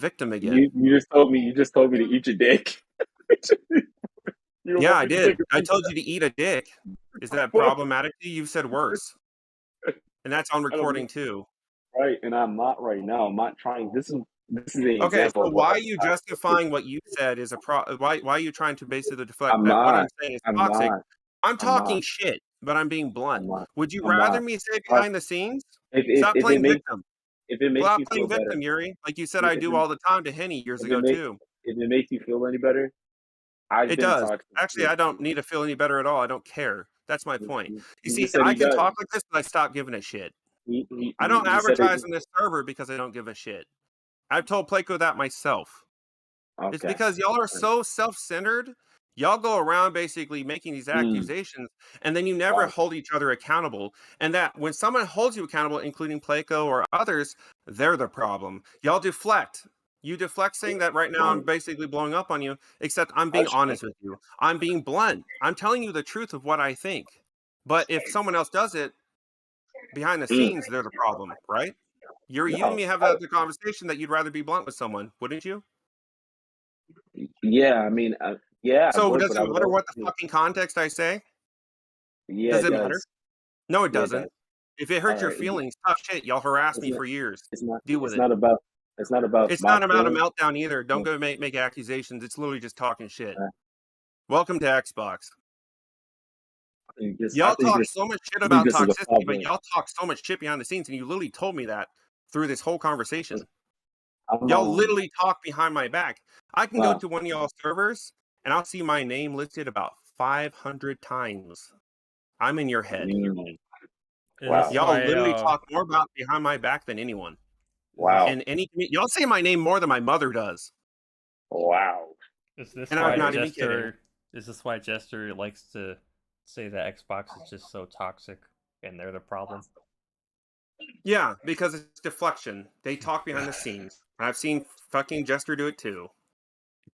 victim again. You just told me to eat your dick. You don't Yeah, want I me to did. take a I piece told of you to eat a dick. Is that that? problematic to you? You said worse. And that's on I don't know. recording too. Right, and I'm not right now. I'm not trying. This is an Okay, example so of what why I are you justifying what you said is why are you trying to basically deflect I'm that what I'm not. saying is I'm toxic? not. I'm I'm not. talking shit, but I'm being blunt. I'm not. Would you I'm rather not. me say But behind the scenes? if Stop if it playing makes victim. you Stop feel playing better, victim, Yuri. Like you said if I do all the time to Henny years it ago makes too. you feel any better, I've It been does. toxic Actually, too. I don't need to feel any better at all. I don't care. That's my point. You He see, just said I he can does. talk like this, but I stop giving a shit. I don't He said advertise it. on this server because I don't give a shit. I've told Placo that myself. It's Okay. because y'all are so self-centered. Y'all go around basically making these Mm, accusations, and then you never wow. hold each other accountable. And that when someone holds you accountable, including Placo or others, they're the problem. Y'all deflect. You deflect saying that right now I'm basically blowing up on you, except I'm being honest with you. I'm being blunt. I'm telling you the truth of what I think. But if someone else does it behind the Mm, scenes, they're the problem, right? You and no. me have the conversation that you'd rather be blunt with someone, wouldn't you? Yeah, I mean, yeah, I So would, does but I it would matter also. what the fucking context I say? Yeah, Does it it matter? does. No, it Yeah, it does. doesn't. If it All hurts your right. feelings, tough shit. Y'all harassed It's me not. for years. It's not. Deal with It's it. not about. It's not about It's my not about a feelings. meltdown either. Don't go make accusations. It's literally just talking shit. I Welcome to Xbox. think this. I Y'all think talk this. so much shit I think about this is a toxicity, but problem. y'all talk so much shit behind the scenes, and you literally told me that through this whole conversation. I'm Y'all literally talk behind my back. I can go wow. to one of y'all's servers, and I'll see my name listed about 500 times. I'm in your head. Mm, Is this wow. Y'all why? literally talk more about behind my back than anyone. Is this Wow. And y'all say my name more than my mother does. Wow. is this And I'm why not even kidding. Jester? Is this why Jester likes to say that Xbox is just so toxic and they're the problem? Yeah, because it's deflection. They talk behind the scenes. I've seen fucking Jester do it too.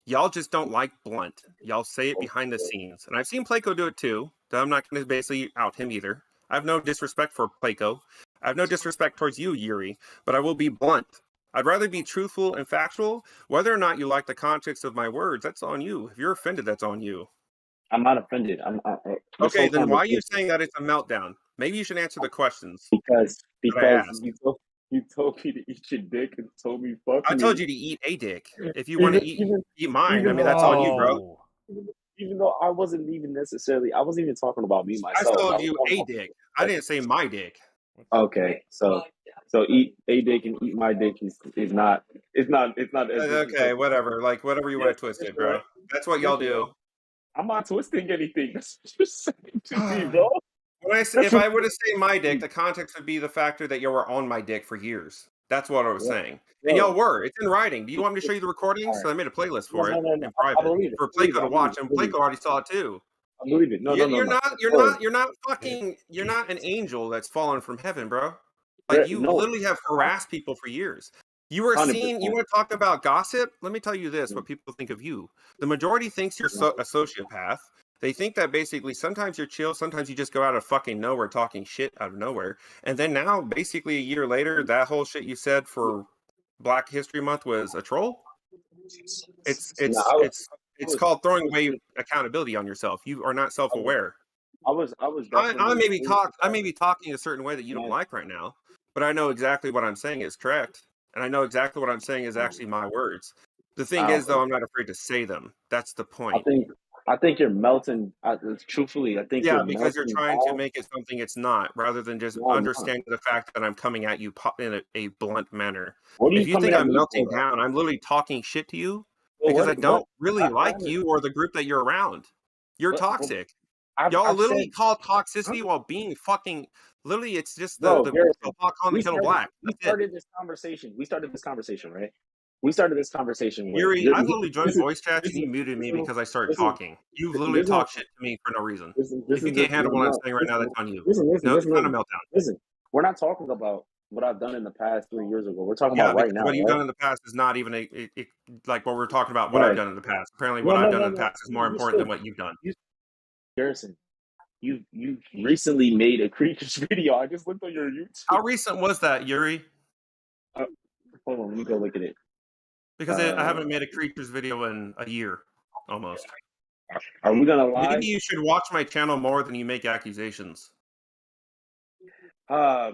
Y'all just don't like blunt. Y'all say it behind the scenes. And I've seen Placo do it too. So I'm not going to basically out him either. I have no disrespect for Placo. I have no disrespect towards you, Yuri. But I will be blunt. I'd rather be truthful and factual. Whether or not you like the context of my words, that's on you. If you're offended, that's on you. I'm not offended. This Okay, whole then why are you conversation saying that it's a meltdown? Maybe you should answer the questions that I because asked. you told me to eat your dick and told me fuck I told me. you to eat a dick. If you want to eat mine, I Even mean, though that's on you, bro. No. even though I wasn't even talking about me I myself. I told was you talking a dick. I didn't say my dick. okay, so eat a dick and eat my dick is not as Okay, disrespectful. whatever. Like, whatever you want Yes, to twist yes, it, you're bro. right. That's what Yes, y'all you're right. do. I'm not twisting anything. That's what you're saying to me, bro. That's If what I were to say my you're dick, saying. the context would be the factor that you were on my dick for years. That's what I was Bro, saying. And y'all bro. were. It's in writing. Do you want me to show you the recordings? All right. So I made a playlist No, for no, it no, no. in I private believe it. for I believe it. Placo I to believe watch, it. and I believe Placo it. already saw it too. I believe it. No, no, no, You're no. not. You're Bro, not. You're not fucking. You're not an angel that's fallen from heaven, bro. Like bro, you no, literally have harassed people for years. You were seen. You 100%. want to talk about gossip? Let me tell you this: what people think of you. The majority thinks you're a sociopath. They think that basically sometimes you're chill, sometimes you just go out of fucking nowhere talking shit out of nowhere. And then now, basically a year later, that whole shit you said for Black History Month was a troll. It's No, it's it's it's called I throwing was, away accountability on yourself. You are not I was, self-aware. I was definitely true to I that, may be talking a certain way that you don't man. like right now, but I know exactly what I'm saying is correct, and I know exactly what I'm saying is actually my words. The thing is, Okay. though, I'm not afraid to say them. That's the I point. think, I think you're melting. Truthfully, I think you're Yeah, because you're melting trying to down. make it something it's not, rather than just No, I'm not. understanding the fact that I'm coming at you in a blunt manner. What are If you you coming think at I'm me for, melting though? down, I'm literally talking shit to you Well, because I what? don't really I like you or the group that you're around. You're but toxic. Y'all I've literally said, call huh? toxicity while being fucking. Literally, it's just Bro, the Garrison, pot calling the kettle black. we That's it. started this conversation. We started this conversation, right? We started this conversation where Yuri, I've literally joined this is voice chats this and is you muted this me is because I started this is talking. You've literally this is talked shit to me for no reason. this If you is the can't handle what I'm no, saying right now, that's on you. listen, No, it's not a listen. meltdown. Listen, we're not talking about what I've done in the past 3 years ago. We're talking Yeah, about right because now, what you've right? done in the past is not even like what we're talking about. What I've Right. done in the past. Apparently, what No, I've no, done no, in the no. past is more You important than still, what you've done. you, Garrison, you recently made a creatures video. I just looked on your YouTube. How recent was that, Yuri? Uh, hold on, let me go look at it. Because I haven't made a creatures video in a year, almost. Are we gonna lie? Maybe you should watch my channel more than you make accusations. I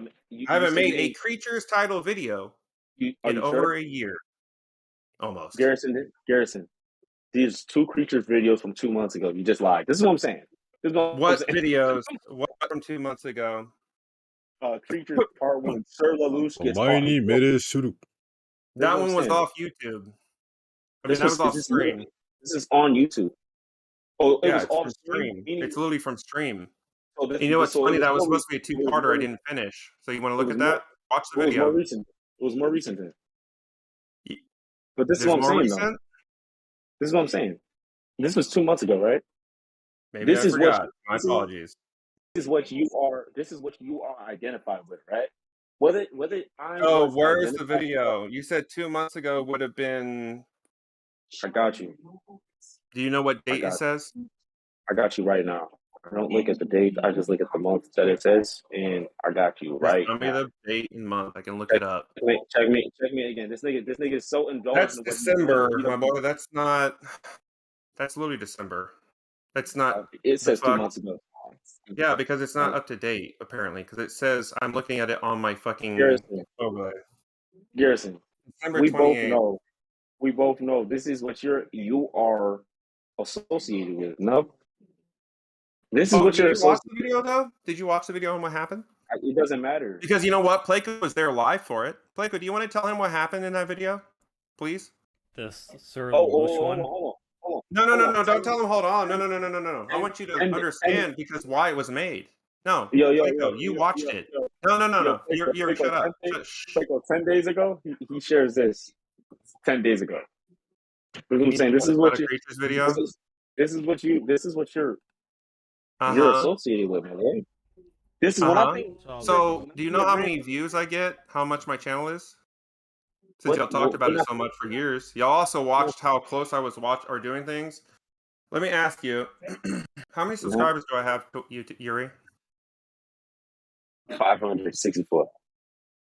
I haven't made a creatures title video in over a year, almost. Garrison, these 2 creatures videos from 2 months ago. You just lied. This is what I'm saying. What videos? What from 2 months ago? Creatures part 1. Sir Lelouch gets caught. That one was off YouTube. I mean, that was off stream. This is on YouTube. Oh, it Yeah, was it's off from stream. stream. It's literally from stream. So You know what's funny? That was supposed to be a 2-parter. I didn't finish. So you want to look at that? Watch the video. It was more recent then. But this is There's what I'm more saying, recent? though. This is what I'm saying. This was 2 months ago, right? Maybe I forgot. My apologies. This is what you are identified with, right? Whether I'm Oh, where's the video? You said 2 months ago would have been. I got you. Do you know what date it says? I got you right now. I don't look at the date. I just look at the month that it says, and I got you right now. Tell me the date and month. I can look it up. Check me again. This nigga is so indulged. That's December, my boy. That's not. That's literally December. That's not. It says 2 months ago. Yeah, because it's not up to date apparently. Because it says I'm looking at it on my fucking. Garrison. December We 28th. both know. This is what you are associated with. No. This is what you're. Did you watch the video though? Did you watch the video on what happened? It doesn't matter. Because you know what, Pleco was there live for it. Pleco, do you want to tell him what happened in that video, please? This Sir Lelouch one. Hold on. No. Don't tell him. Hold on. No. I want you to understand because why it was made. No, Pleco, you watched it. No. Yuri, shut up. 10 days ago, he shares this. 10 days ago. I'm saying this is what you. Video. This is what you're associated with, man. This is what I think. So, do you know how many views I get? How much my channel is? Since y'all talked about it so much for years, y'all also watched how close I was doing things. Let me ask you, how many subscribers do I have to you, Yuri? 564.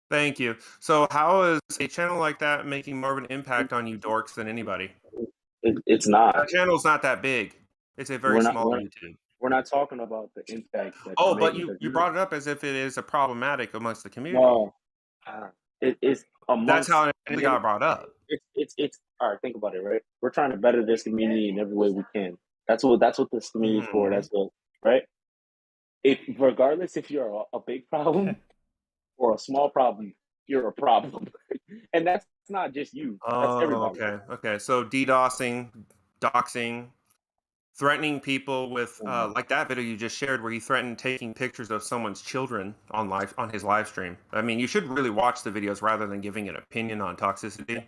Thank you. So, how is a channel like that making more of an impact on you dorks than anybody? It's not. That channel's not that big. It's a very small YouTube. We're not talking about the impact. But you brought it up as if it is a problematic amongst the community. No, it's amongst. That's how it got brought up. It's all right. Think about it, right? We're trying to better this community in every way we can. That's what this community is for. That's what, right? Regardless if you're a big problem or a small problem, you're a problem, and that's not just you. That's everybody. Okay. So DDoSing, doxing, threatening people with like that video you just shared where he threatened taking pictures of someone's children on his live stream. I mean, you should really watch the videos rather than giving an opinion on toxicity.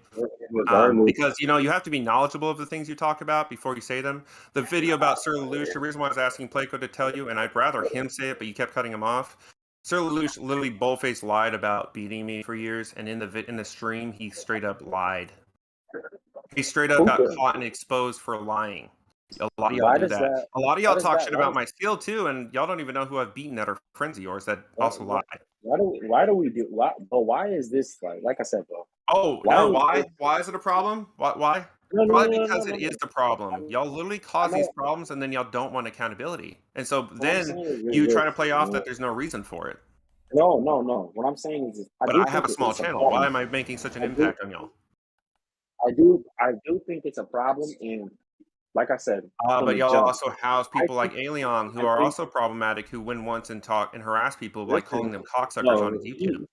Because you have to be knowledgeable of the things you talk about before you say them. The video about Sir Lelouch, the reason why I was asking Pleco to tell you, and I'd rather him say it, but you kept cutting him off. Sir Lelouch literally bullface lied about beating me for years, and in the stream he straight up lied. He straight up got caught and exposed for lying. A lot of y'all do that. A lot of y'all talk shit about my skill too, and y'all don't even know who I've beaten that are friends of yours that also lie. Why do we do? Why is this like I said, bro? Why is it a problem? Why? Probably because it is the problem. Y'all literally cause these problems, and then y'all don't want accountability, and so then you try to play off that there's no reason for it. No. What I'm saying is, I have a small channel. Why am I making such an impact on y'all? I do think it's a problem, and like I said, but y'all also house people like Alien who are also problematic, who win once and talk and harass people by calling them cocksuckers on YouTube.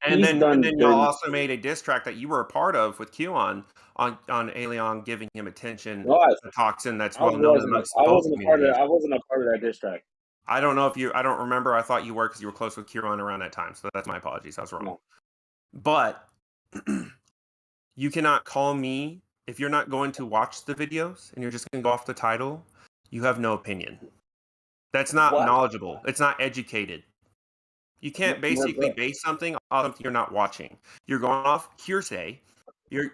And then y'all also made a diss track that you were a part of with Q on Alien giving him attention. The toxin that's well known amongst the both communities. I wasn't a part of that diss track. I don't know I don't remember. I thought you were because you were close with Kieran around that time. So that's my apologies. I was wrong. No. But you cannot call me if you're not going to watch the videos and you're just going to go off the title. You have no opinion. That's not knowledgeable. It's not educated. You can't basically base something off something you're not watching. You're going off hearsay.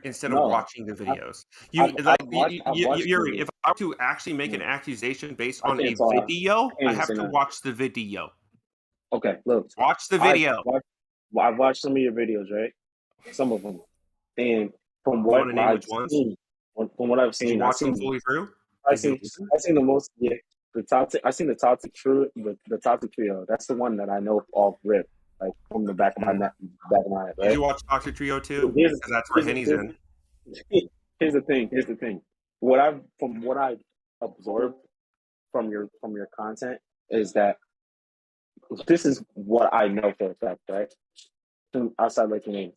Instead of watching the videos. Yuri, if I were to actually make an accusation based on a video, I have to watch the video. Okay, look. Watch the video. I've watched some of your videos, right? Some of them. And From You want what to name I've which ones? seen, from what I've Did you seen, watch them fully through? I Did you seen, listen? I seen the most. Yeah, the toxic. I seen the toxic trio. The toxic trio. That's the one that I know off rip, like from the back of my neck, back of my head. Did Right. you watch Toxic Trio too? Here's, Because that's where here's, Henny's here's, in. here's the thing. Here's the thing. From what I've absorbed from your content is that this is what I know for a fact, right? From outside looking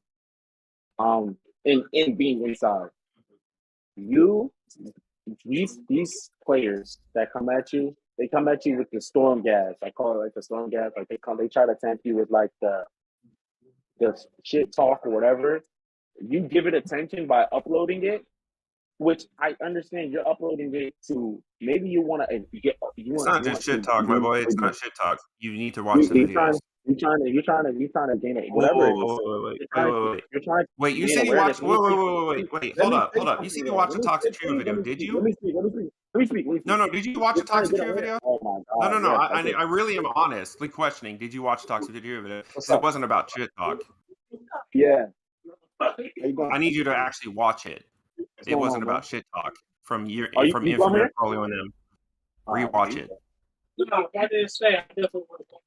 in, in being inside, you these players that come at you, they come at you with the storm gas. I call it like the storm gas. Like they try to tempt you with like the shit talk or whatever. You give it attention by uploading it, which I understand you're uploading it to. Maybe you want to get It's not you just want shit to talk, my boy. It's you, not shit talk. You need to watch the you videos. trying to gain it, Whoa, whatever it whoa, is. whoa, wait, You're trying wait. to You gain said you awareness. watched. Wait. Let Hold me up, say hold up. You said something. you watched Let the me Toxic say, Trio please, video. Did you? let me speak. No. Did you watch the You're trying to Toxic get Trio awareness. video? Oh my god, No. yes, I did. I really am honestly questioning. Did you watch the Toxic Trio video? What's Because it up? wasn't about shit talk. Yeah. How you I doing? need you to actually watch it. What's It going wasn't on, bro? about shit talk from Are from you from Infamous here? Prolio and them. All right. Rewatch it. No, if I didn't stay, I definitely would have.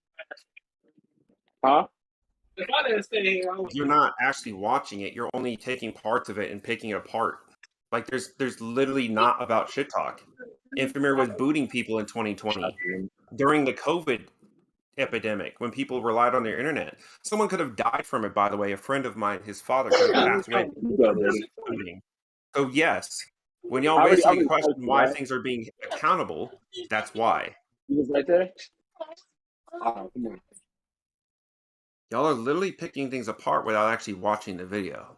Huh? If I didn't stay here, I would. You're not actually watching it. You're only taking parts of it and picking it apart. Like there's literally not about shit talk. Infamous was booting people in 2020 during the COVID epidemic when people relied on their internet. Someone could have died from it, by the way. A friend of mine, his father could have passed away from this booting. So yes, when y'all I basically already spoke question to you, why right? things are being accountable, that's why. You was right there? Come on. Y'all are literally picking things apart without actually watching the video.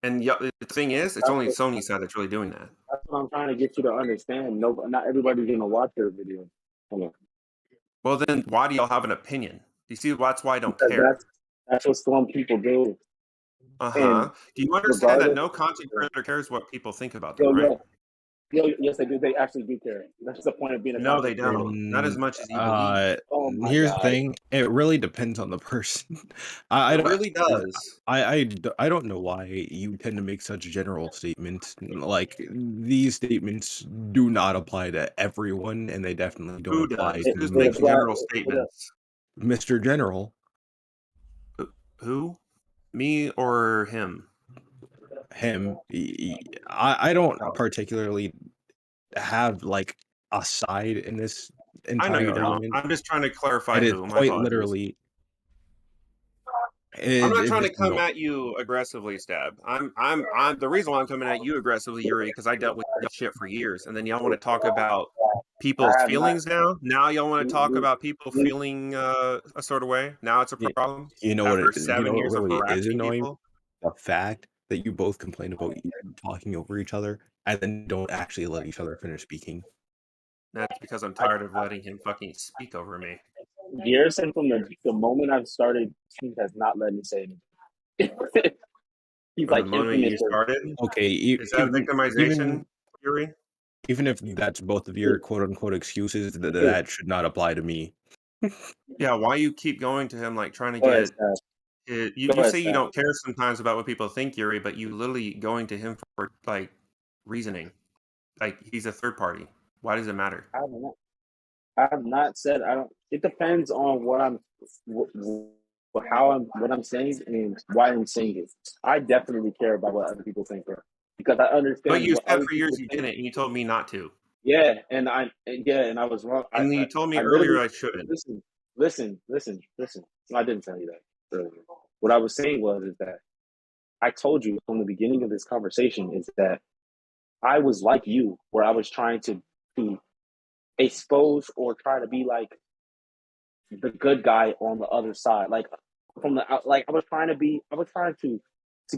And the thing is, it's That's only what, Sony's side that's really doing that. that's what I'm trying to get you to understand. No, not everybody's gonna watch your video. Come on. Well, then why do y'all have an opinion? You see, that's why I don't Because care. that's what some people do. And Do you understand that regardless, no content creator cares what people think about them, yo, right? yo, yes, they do. They actually do care. That's the point of being a No, they content creator. don't. Not as much as you believe. Oh my Here's the god. thing. It really depends on the person. I It don't. really does. I don't know why you tend to make such general statements. Like these statements do not apply to everyone, and they definitely don't Who apply does? to Who's It making me, general applies. statements? Mr. General. Who? Me or him? Him. I don't particularly have like a side in this I know you entire don't. argument. I'm just trying to clarify It is who. My quite apologies. literally. I'm not It's trying to just come no. at you aggressively, Stab. I'm the reason why I'm coming at you aggressively, Yuri, because I dealt with shit for years, and then y'all want to talk about people's I have not. feelings now. Now y'all want to talk You, about people you, feeling a sort of way. Now it's a problem You know what after it, you know 7 what years of really is harassing annoying? people. The fact that you both complain about talking over each other and then don't actually let each other finish speaking. That's because I'm tired of letting him fucking speak over me. Garrison, from the moment I've started, he has not let me say anything. He's From the like moment you infamous. started, Okay, is that victimization, Yuri? even if that's both of your quote unquote excuses, that should not apply to me. Yeah, why you keep going to him like trying to Go ahead, get Stab. it? Go You ahead, say you Stab. don't care sometimes about what people think, Yuri, but you literally going to him for like reasoning. Like he's a third party. Why does it matter? I have not said I don't. It depends on what I'm, how what I'm saying and why I'm saying it. I definitely care about what other people think, because I But understand you what said other for years people you think. didn't, and you told me not to. Yeah, and I was wrong. And you told me I earlier literally I shouldn't. listen. No, I didn't tell you that earlier. What I was saying is that I told you from the beginning of this conversation is that I was like you, where I was trying to expose or try to be like the good guy on the other side. Like I was trying to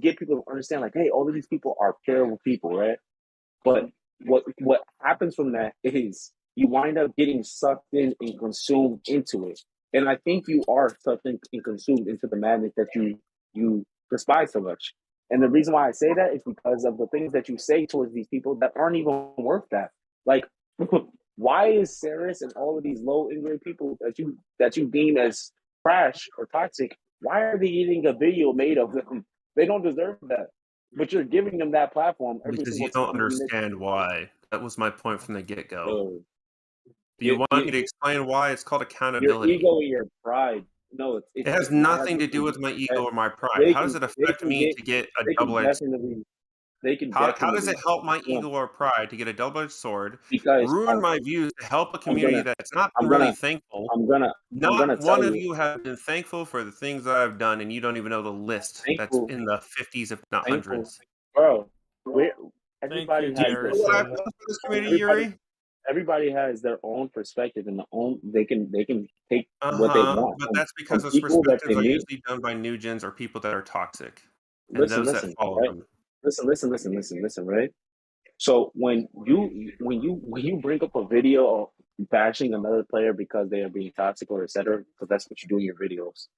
get people to understand, like, hey, all of these people are terrible people, right? But what happens from that is you wind up getting sucked in and consumed into it. And I think you are sucked in and consumed into the madness that you despise so much. And the reason why I say that is because of the things that you say towards these people that aren't even worth that. Like, why is Saris and all of these low grade people that you deem as trash or toxic? Why are they getting a video made of them? They don't deserve that. but you're giving them that platform every Because you single don't time. understand why. That was my point from the get-go. Bro, Do you want me to explain why? It's called your accountability. ego and your pride. No, It has it's not nothing to do with my ego or my pride. They How does can it affect me to get a they can double-edged? definitely they can How does definitely it help my yeah, ego or pride to get a double-edged sword, because ruin my views to help a I'm community gonna that's not I'm been really gonna thankful? I'm Not gonna one tell of you you have been thankful for the things that I've done, and you don't even know the list that's thankful in the 50s, if not thankful hundreds. bro. Thank you, Everybody Do has you their know what I've Garrison. done for this community, everybody Yuri? everybody has their own perspective and the own they can take what they Uh-huh, want but from that's because those people that perspectives they are meet. usually done by new gens or people that are toxic, and Listen, those that listen, follow right? them. Listen, right? So when you bring up a video of bashing another player because they are being toxic or etc., because that's what you do in your videos.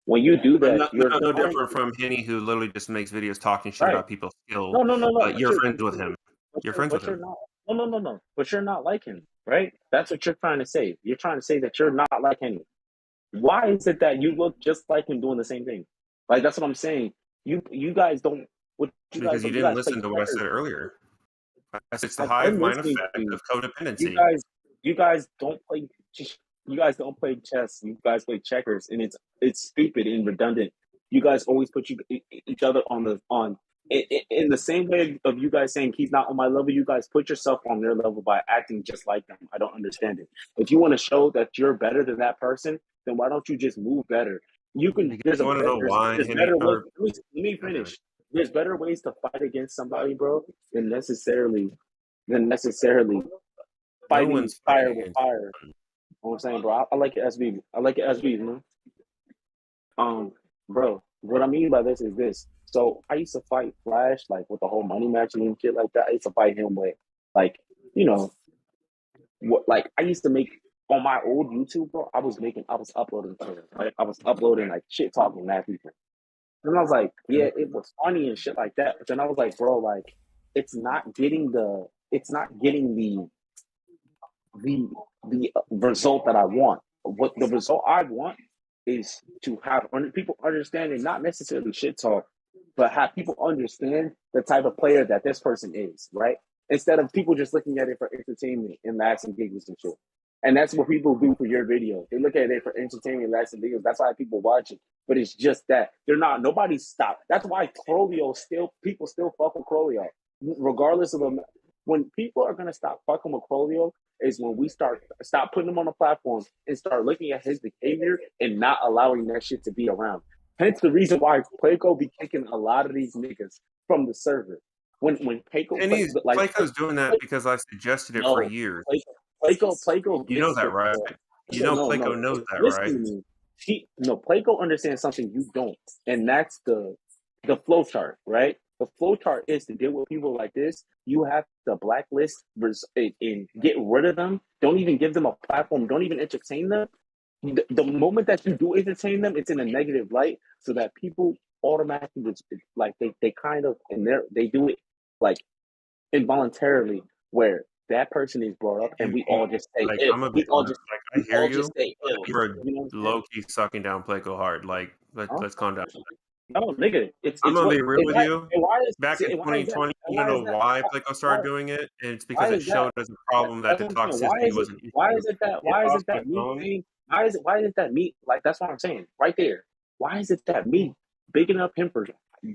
When you do I'm that, you're no going different from Henny, who literally just makes videos talking shit right. about people's skill, No. but you're friends with him. You're friends with But you're him. not. No. But you're not like him, right? That's what you're trying to say. You're trying to say that you're not like him. Why is it that you look just like him doing the same thing? Like that's what I'm saying. You guys don't. What you guys Because you don't. You didn't guys play listen to what I checkers. said earlier. It's the I've hive been mind listening effect to you. of You codependency. guys, you guys don't play. You guys don't play chess. You guys play checkers, and it's stupid and redundant. You guys always put each other in the same way of you guys saying he's not on my level. You guys put yourself on their level by acting just like them. I don't understand it. If you want to show that you're better than that person, then why don't you just move better? You can. Because you want to know why, There's Henny? better ways. Or Let me okay. finish. There's better ways to fight against somebody, bro, than necessarily No fighting one's fighting fire with against fire. You know what I'm saying, bro? I like it SB. I like it SB, man. Bro, what I mean by this is this. So I used to fight Flash, like with the whole money matching and shit like that. I used to fight him with, like, you know, what, like I used to make on my old YouTube, bro. I was uploading, right? I was uploading like shit talking mad people. And I was like, yeah, it was funny and shit like that. But then I was like, bro, like, it's not getting the result that I want. What the result I want is to have people understanding, not necessarily shit talk, but have people understand the type of player that this person is, right? Instead of people just looking at it for entertainment and laughs and giggles and shit. And that's what people do for your videos. They look at it for entertainment, laughs and giggles. That's why people watch it. But it's just that nobody stopped. That's why people still fuck with Crolio, regardless of the. When people are gonna stop fucking with Crolio is when we stop putting him on the platform and start looking at his behavior and not allowing that shit to be around. Hence the reason why Prequel be kicking a lot of these niggas from the server. When Prequel and play he's like Playco's doing that because I suggested it for no years. Placo You know gets that, the right? You know no. Playco knows that, Listen right? to me. Placo understands something you don't, and that's the flow chart, right? The flow chart is to deal with people like this. You have to blacklist and get rid of them. Don't even give them a platform. Don't even entertain them. The moment that you do entertain them, it's in a negative light, so that people automatically like they kind of they do it like involuntarily, where that person is brought up and You, we you all just say like ill. I'm gonna be honest. Like I We hear all you. just say ill. You're You know what I'm saying? low key sucking down Playco hard. Like Huh? let's calm down. No, nigga, I'm it's gonna what be real with you. and why is Back in and why is that 2020, and you why know is that why Playco why started doing it? And it's because why it is that showed us a problem that that's the what I'm saying. Why toxicity is it was an issue. Get why is off it my that me phone. saying why is it that me like that's what I'm saying right there. Why is it that me bigging up him for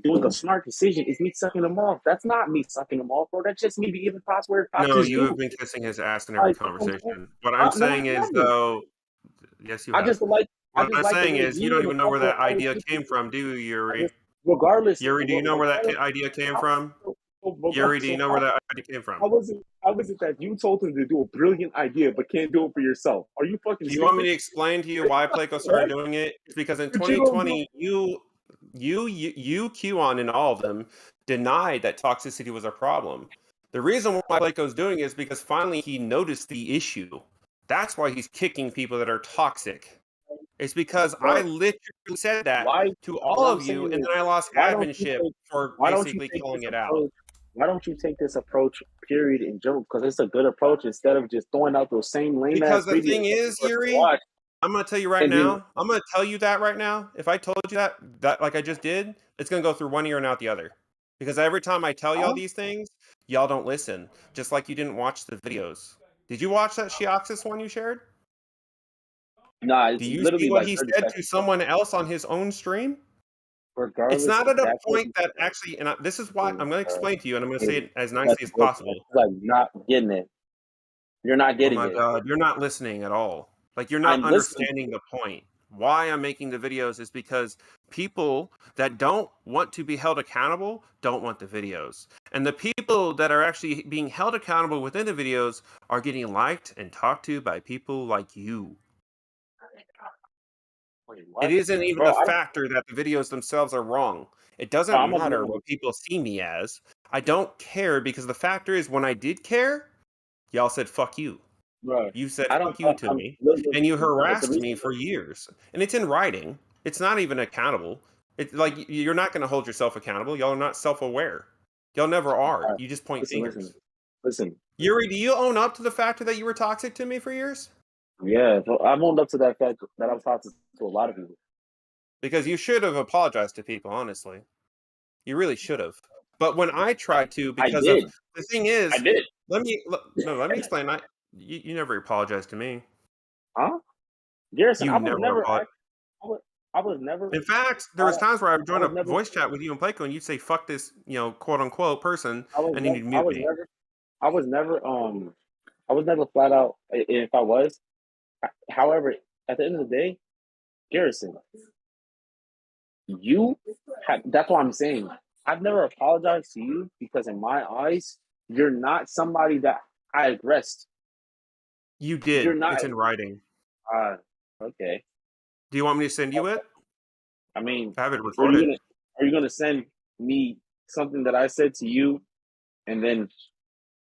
doing a smart decision is me sucking him off? That's not me sucking him off, bro. That's just me being past where No, foxes you do. have been kissing his ass in every Like, you know what I'm saying? conversation. What I'm No, I saying is, haven't. though, yes, you I have. just like I What just I'm like the saying way is, you you don't and a even know where couple of that other idea people. came from, do you, Yuri? Regardless, Yuri, do you know where that regardless, idea came how, from? Yuri, do you know where that idea came from? how is it that you told him to do a brilliant idea but can't do it for yourself? Are you fucking Do you want me stupid? to explain to you why Playco started Right? doing it? It's because in What you gonna do? 2020, QAnon, and all of them denied that toxicity was a problem. The reason why Playco's doing it is because finally he noticed the issue. That's why he's kicking people that are toxic. It's because I Bro, literally said that why? to What all I'm of you, saying and is, then I lost why don't you adminship take for why don't you basically take calling this it out. approach? Why don't you take this approach, period, in general? Because it's a good approach instead of just throwing out those same lame ass Because the videos thing that is, people are gonna Yuri, watch, I'm gonna tell you right and then now. I'm gonna tell you that right now. If I told you that like I just did, it's gonna go through one ear and out the other. Because every time I tell y'all these things, y'all don't listen. Just like you didn't watch the videos. Did you watch that Sheoxis one you shared? Nah, Do it's you see literally what like he 30 said to seconds. someone else on his own stream? It's Regardless not of at a that point person, that actually, and this is why I'm going to explain to you, and I'm going to say it as that's nicely as possible. like not getting it. You're not Oh getting my it. God, you're not listening at all. Like, you're not I'm listening. understanding the point. Why I'm making the videos is because people that don't want to be held accountable don't want the videos. And the people that are actually being held accountable within the videos are getting liked and talked to by people like you. Wait, It what? isn't even Bro, a factor that the videos themselves are wrong. It doesn't I'm gonna be matter honest. what people see me as. I don't care because the factor is when I did care, y'all said fuck you. Bro, You said I don't. fuck you to I'm me, literally, and you but the harassed me reason, for years. And it's in writing. It's not even accountable. It's like you're not going to hold yourself accountable. Y'all are not self-aware. Y'all never are. You just point fingers. listen. Yuri, do you own up to the fact that you were toxic to me for years? Yeah, so I'm owned up to that fact that I've talked to a lot of people. Because you should have apologized to people, honestly. You really should have. But when I tried to, I because of did. the thing is, I did. let me explain. You never apologized to me. Huh? Garrison, You I was never never. apologized. I was never. In fact, there was times where I would I join a was never. voice chat with you and Playco, and you'd say "fuck this," quote unquote person, I was and then never. you'd I mute was me. never. I was never. I was never flat out. If I was, however, at the end of the day, Garrison, you have. That's what I'm saying. I've never apologized to you because in my eyes, you're not somebody that I aggressed. You You're did. not. It's in writing. Okay. Do you want me to send you it? I mean, I have it are you recorded. gonna send me something that I said to you, and then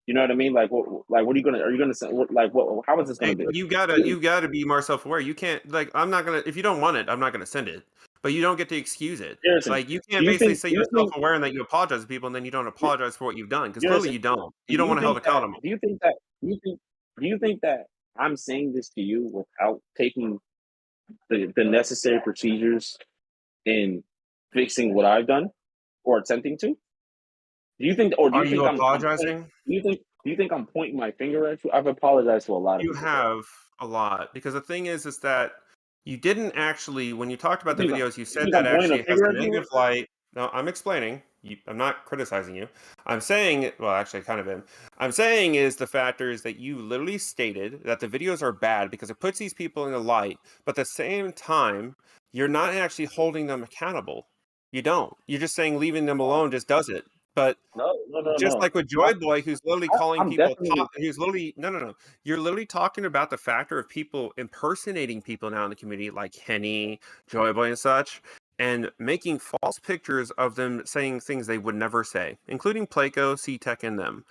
you know what I mean? Like, what are you gonna? Are you gonna send? Like, what? How is this gonna Hey, be? you gotta be more self-aware. You can't I'm not gonna if you don't want it, I'm not gonna send it. But you don't get to excuse it. Garrison, Like you do can't you basically think? say Do you're you think? self-aware and that you apologize to people, and then you don't apologize for what you've done because clearly Garrison, you don't. do You don't you want to hold think that? accountable. Do you think that? Do you think? Do you think that I'm saying this to you without taking the necessary procedures in fixing what I've done or attempting to? Do you think? Or do Are you you think I'm pointing? apologizing? Do you think? Do you think I'm pointing my finger at you? I've apologized to a lot of You people, bro. have a lot because the thing is that you didn't actually when you talked You about the think videos, you you said think that I'm pointing a actually it has finger a at you? negative light. No, I'm explaining. I'm not criticizing you. I'm saying, well, actually, I kind of am. I'm saying is the factor is that you literally stated that the videos are bad because it puts these people in the light, but at the same time, you're not actually holding them accountable. You don't. You're just saying leaving them alone just does it. But No, no, no, just no. like with Joy Boy, who's literally calling I'm people, definitely who's literally, no. You're literally talking about the factor of people impersonating people now in the community, like Henny, Joy Boy, and such, and making false pictures of them saying things they would never say, including Placo, C-Tech, and them.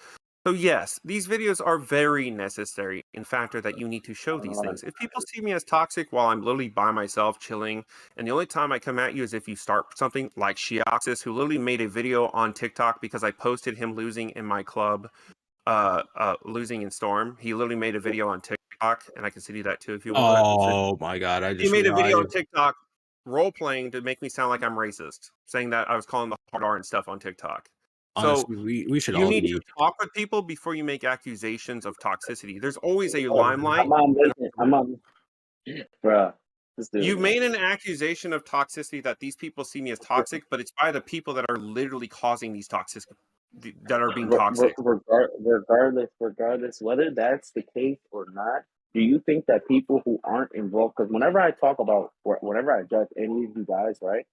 So yes, these videos are very necessary in factor that you need to show these things. If people see me as toxic while I'm literally by myself chilling, and the only time I come at you is if you start something like Sheoxis, who literally made a video on TikTok because I posted him losing in my club, losing in Storm. He literally made a video on TikTok, and I can send you that too if you want. Oh my god, I He just made a video on realized. TikTok role playing to make me sound like I'm racist, saying that I was calling the hard R and stuff on TikTok. So Honestly, we should you all need to be. talk with people before you make accusations of toxicity. There's always a Oh, limelight. I'm on, bruh. This dude, You man. made an accusation of toxicity that these people see me as toxic, but it's by the people that are literally causing these toxic that are being toxic. Regardless whether that's the case or not, do you think that people who aren't involved? Because whenever I talk about, or whenever I judge any of you guys, right?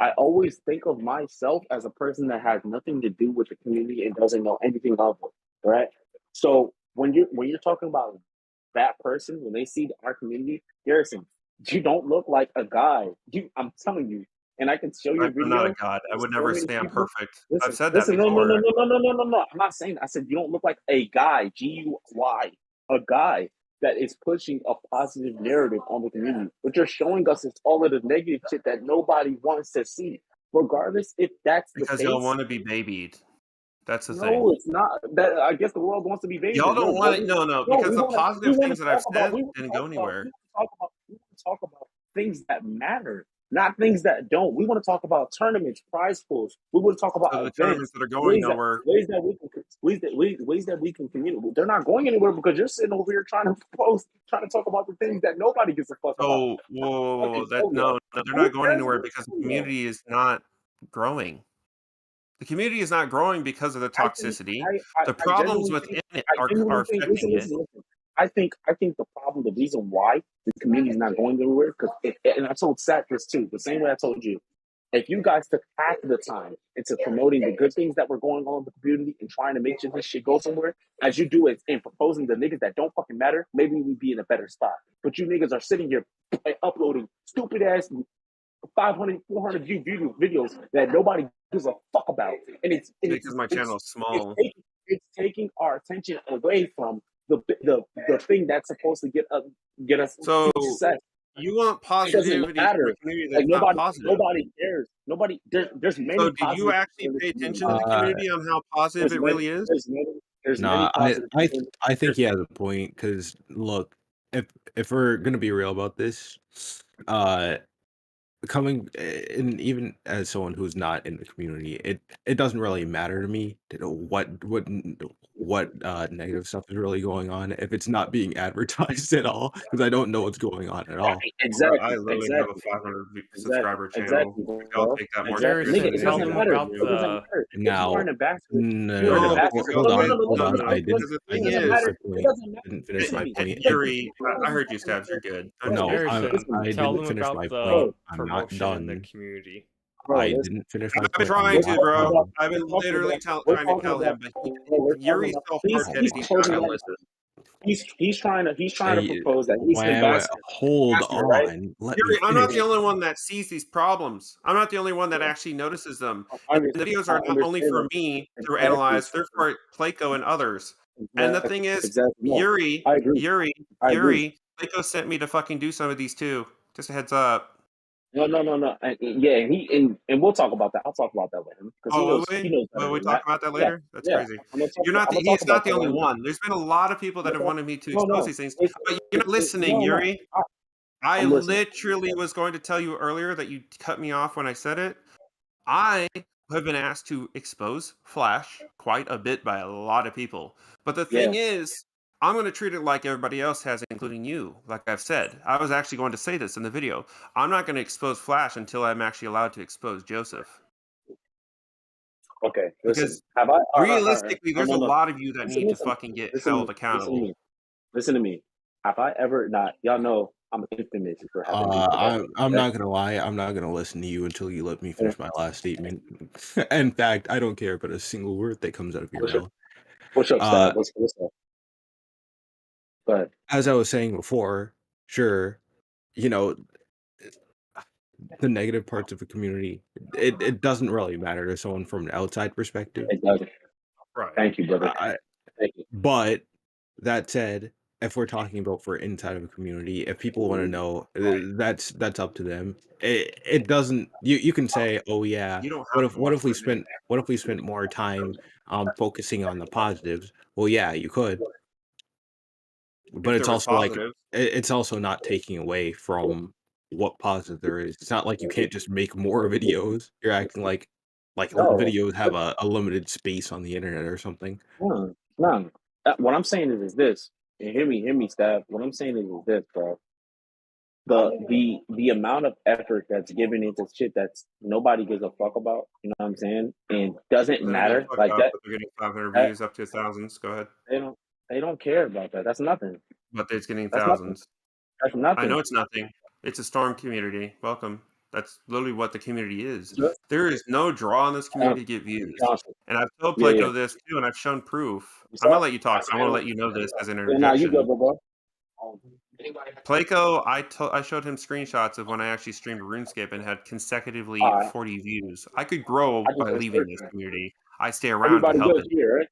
I always think of myself as a person that has nothing to do with the community and doesn't know anything of it, right? So when you're talking about that person, when they see our community, Garrison, you don't look like a guy. I'm telling you, and I can show you a I'm not a video. god. I There's would so never many say I'm people. perfect. I've Listen, said that listen, no, no, before. no, no, no, no, no, no, no. I'm not saying that. I said you don't look like a guy, Guy, a guy that is pushing a positive narrative on the community. What you're showing us is all of the negative shit that nobody wants to see. Regardless if that's the Because y'all case, want to be babied. That's the thing. no, it's not. That I guess the world wants to be babied. Y'all No, don't want it. No, no, because the positive things that I've said we want didn't to go talk about anywhere. we want to talk about things that matter. not things that don't. We want to talk about tournaments, prize pools. We want to talk about So the events, tournaments that are going nowhere. ways that we can communicate. They're not going anywhere because you're sitting over here trying to talk about the things that nobody gives a fuck about. So whoa, Okay, that so no, they're who not going cares anywhere what because the you know? community is not growing. The community is not growing because of the I think toxicity. I The problems genuinely think within it I are genuinely think affecting it. listen. I think the problem, the reason why the community is not going anywhere, because and I told Sat this too, the same way I told you. If you guys took half of the time into promoting the good things that were going on in the community and trying to make sure this shit go somewhere, as you do it and proposing the niggas that don't fucking matter, maybe we'd be in a better spot. But you niggas are sitting here uploading stupid ass 500, 400 view videos that nobody gives a fuck about, and Because my channel is small. it's taking our attention away from the thing that's supposed to get us So success. you want It doesn't positivity from matter. a community Like that's not positive. nobody cares. Nobody there's many So do you positive actually people in pay this attention to community. the community on how positive it really is? There's many Nah, positive people. I think he has a point because look, if we're gonna be real about this, uh, coming and even as someone who's not in the community, it doesn't really matter to me to know what negative stuff is really going on if it's not being advertised at all because I don't know what's going on at all. Bro, I Exactly, literally have a 500 subscriber channel. exactly, I'll bro. take that more Exactly. Garrison, Nigga, it tell doesn't them matter. about It doesn't matter. If you are Now, an ambassador, no, you're an No, ambassador. because hold on. I because the It thing doesn't is, matter. point. It doesn't matter. Didn't finish Listen my to me. point. Yuri, I heard you, Stabs. You're good. Don't No, speak. Garrison, I tell didn't them finish about my the point. I'm not promotion in the done. community. Bro, I listen. didn't finish my I've been point. I'm trying to, not bro. done. I've been We're talking literally about- we're trying to talking tell him, about- but we're Yuri's talking so about- he's hard-headed, he's not proposing gonna that- listen. He's trying to Hey, propose that he's wait, ambassador. hold Ambassador, right? on. Let me Yuri, I'm not the finish. only one that sees these problems. I'm not the only one that actually notices them. I And the videos are not only understand for that. me to Exactly. analyze, they're for Pleco and others. And the thing is, Exactly. No, Yuri, I agree. Pleco sent me to fucking do some of these too. Just a heads up. No. Yeah, and we'll talk about that. I'll talk about that with him because Oh, will he we? knows better Will we than talk that. about that Yeah, later? That's yeah. crazy. I'm gonna He's talk not about the that only with him. one. There's been a lot of people that have wanted me to expose these things. But you're not listening, No. Yuri. I I'm listening. literally was going to tell you earlier that you cut me off when I said it. I have been asked to expose Flash quite a bit by a lot of people. But the thing is, I'm going to treat it like everybody else has, including you. Like I've said, I was actually going to say this in the video. I'm not going to expose Flash until I'm actually allowed to expose Joseph. Okay, listen. Because Have I? realistically, there's a No. lot of you that need to Listen. fucking get held accountable. Listen to me. Have I ever not? Y'all know I'm infamous for having. I'm not gonna lie. I'm not gonna listen to you until you let me finish my last statement. In fact, I don't care about a single word that comes out of your mouth. What's up, Stab? What's up? Go ahead. As I was saying before, sure, you know, the negative parts of a community, it doesn't really matter to someone from an outside perspective. It doesn't. Right. Thank you, brother. Thank you. But that said, if we're talking about for inside of a community, if people want to know, that's up to them. It doesn't. You can say, oh yeah, You don't have to what watch if we my video. spent more time focusing on the positives? Well, yeah, you could. But If it's there was also like positive. it's also not taking away from what positive there is. It's not like you can't just make more videos. You're acting like No. videos have a limited space on the internet or something. No. What I'm saying is this. And hear me, Stab. What I'm saying is this, bro. The amount of effort that's given into shit that's nobody gives a fuck about, you know what I'm saying? And doesn't Then matter again, fuck like up, that. but they're getting 500 that views up to thousands. Go ahead. they don't care about that. That's nothing. But it's getting That's nothing. thousands. That's I nothing. know it's nothing. It's a storm community. Welcome. That's literally what the community is. Yeah. There is no draw in this community to get views. Johnson. And I've told Yeah, Pleco yeah. this too, and I've shown proof. What's I'm gonna up? let you talk. So I want to let you know this as an Yeah, nah, you interjection. good, bro. Pleco, I showed him screenshots of when I actually streamed RuneScape and had consecutively All right. 40 views. I could grow by leaving this community. I stay around Everybody to help good it. here, right?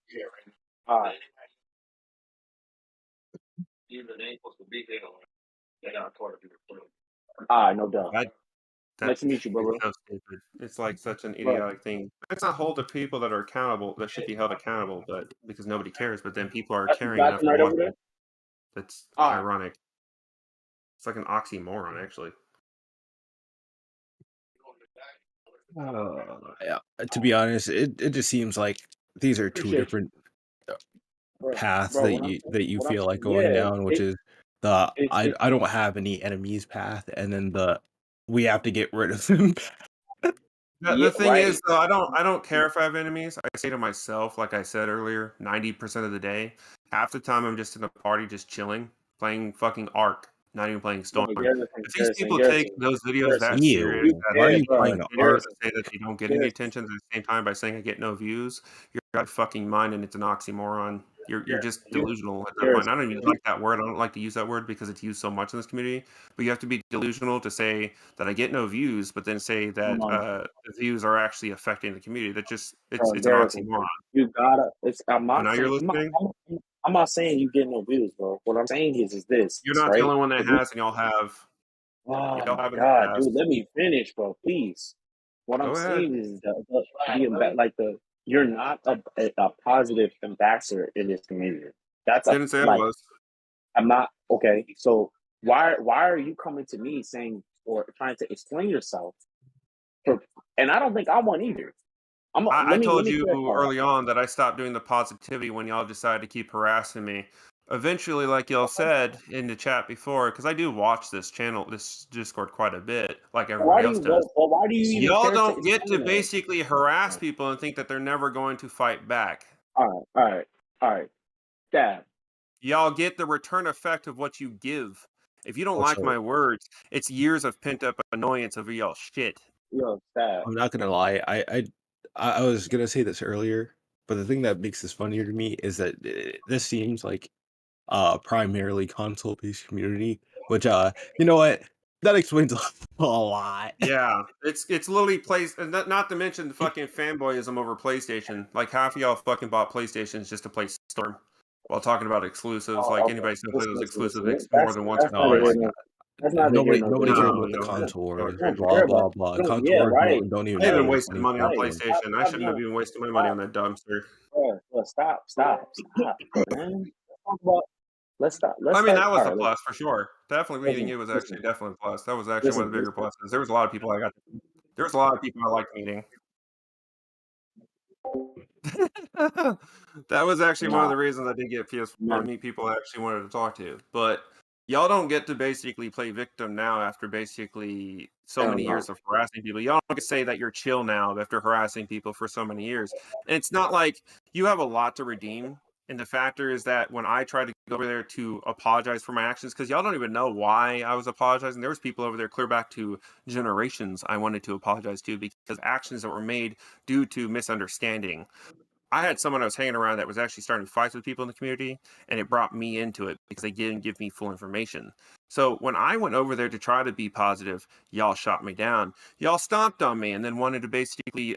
All right. All right, no doubt. Nice to meet you, brother. It's so stupid. It's like such an idiotic thing. It's not hold the people that are accountable, that should be held accountable, but because nobody cares. But then people are caring enough to Right watch over there? it. That's All right. ironic. It's like an oxymoron, actually. Yeah, to be honest, it just seems like these are two Appreciate you, different bro. paths Bro, that you what I'm feel like saying, going yeah, down, which is the it's I don't have any enemies path, and then the we have to get rid of them. The yeah, thing is, right. though, I don't care if I have enemies. I say to myself, like I said earlier, 90% of the day, half the time I'm just in a party, just chilling, playing fucking Ark, not even playing No, Storm. but If these people take Garrison, those videos that Garrison. serious, You, Ew, that why are yeah, you bro, take playing videos art? and say that they don't get any Garrison, attention at the same time by saying I get no views, you're out of fucking mind and it's an oxymoron. You're just you, delusional at that point. Garrison, I don't even like that word. I don't like to use that word because it's used so much in this community. But you have to be delusional to say that I get no views, but then say that um, the views are actually affecting the community. That just it's an Garrison, oxymoron. you gotta. It's. I'm Oh, not now you're saying. listening. I'm not saying you get no views, bro. What I'm saying is this, You're not the right? only one that If you, has, and y'all have. oh Y'all my have in the god, dude, past. let me finish, bro, please. What I'm Go ahead. saying is like the you're not a positive ambassador in this community. That's a Didn't say I like was. I'm not okay. So why are you coming to me saying or trying to explain yourself? For, and I don't think I want either. I Let told me you clarify that. early on that I stopped doing the positivity when y'all decided to keep harassing me. Eventually, like y'all said in the chat before, because I do watch this channel, this Discord quite a bit, like everybody else does. Why do you even Y'all care to don't get explain to that? basically harass people and think that they're never going to fight back. All right. Dab. Y'all get the return effect of what you give. If you don't like Also, my words, it's years of pent up annoyance over y'all shit. Yo, Dab. I'm not gonna lie. I was gonna say this earlier, but the thing that makes this funnier to me is that this seems like primarily console based community, which you know what, that explains a lot. Yeah, it's literally plays, and not to mention the fucking fanboyism over PlayStation. Like half of y'all fucking bought PlayStations just to play Storm, while talking about exclusives. Like Oh, okay. anybody's gonna play those exclusives Listen. more than once or Oh neither twice. here my nor god. that's neither here nor Nobody there, cares No, about Garrison. the no, console You wars. don't Blah care about blah blah. Console yeah, wars right. don't even I matter even in wasted money on 2025. PlayStation. I Stop shouldn't have doing even wasted my money stop. on that dumpster. Stop, man. Let's talk about let's stop. Let's I mean, start that was all the right, plus for sure. Definitely meeting you was actually definitely a plus. That was actually one of the bigger listen. pluses. There was a lot of people I got. There was a lot of people I liked meeting. That was actually one of Nah, the reasons I did get PS4 to man. meet people I actually wanted to talk to. But y'all don't get to basically play victim now after basically so Hell many no. years of harassing people. Y'all don't get to say that you're chill now after harassing people for so many years. And it's not like you have a lot to redeem. And the factor is that when I tried to go over there to apologize for my actions, because y'all don't even know why I was apologizing. There was people over there clear back to generations I wanted to apologize to because actions that were made due to misunderstanding. I had someone I was hanging around that was actually starting fights with people in the community, and it brought me into it because they didn't give me full information. So when I went over there to try to be positive, y'all shot me down. Y'all stomped on me and then wanted to basically,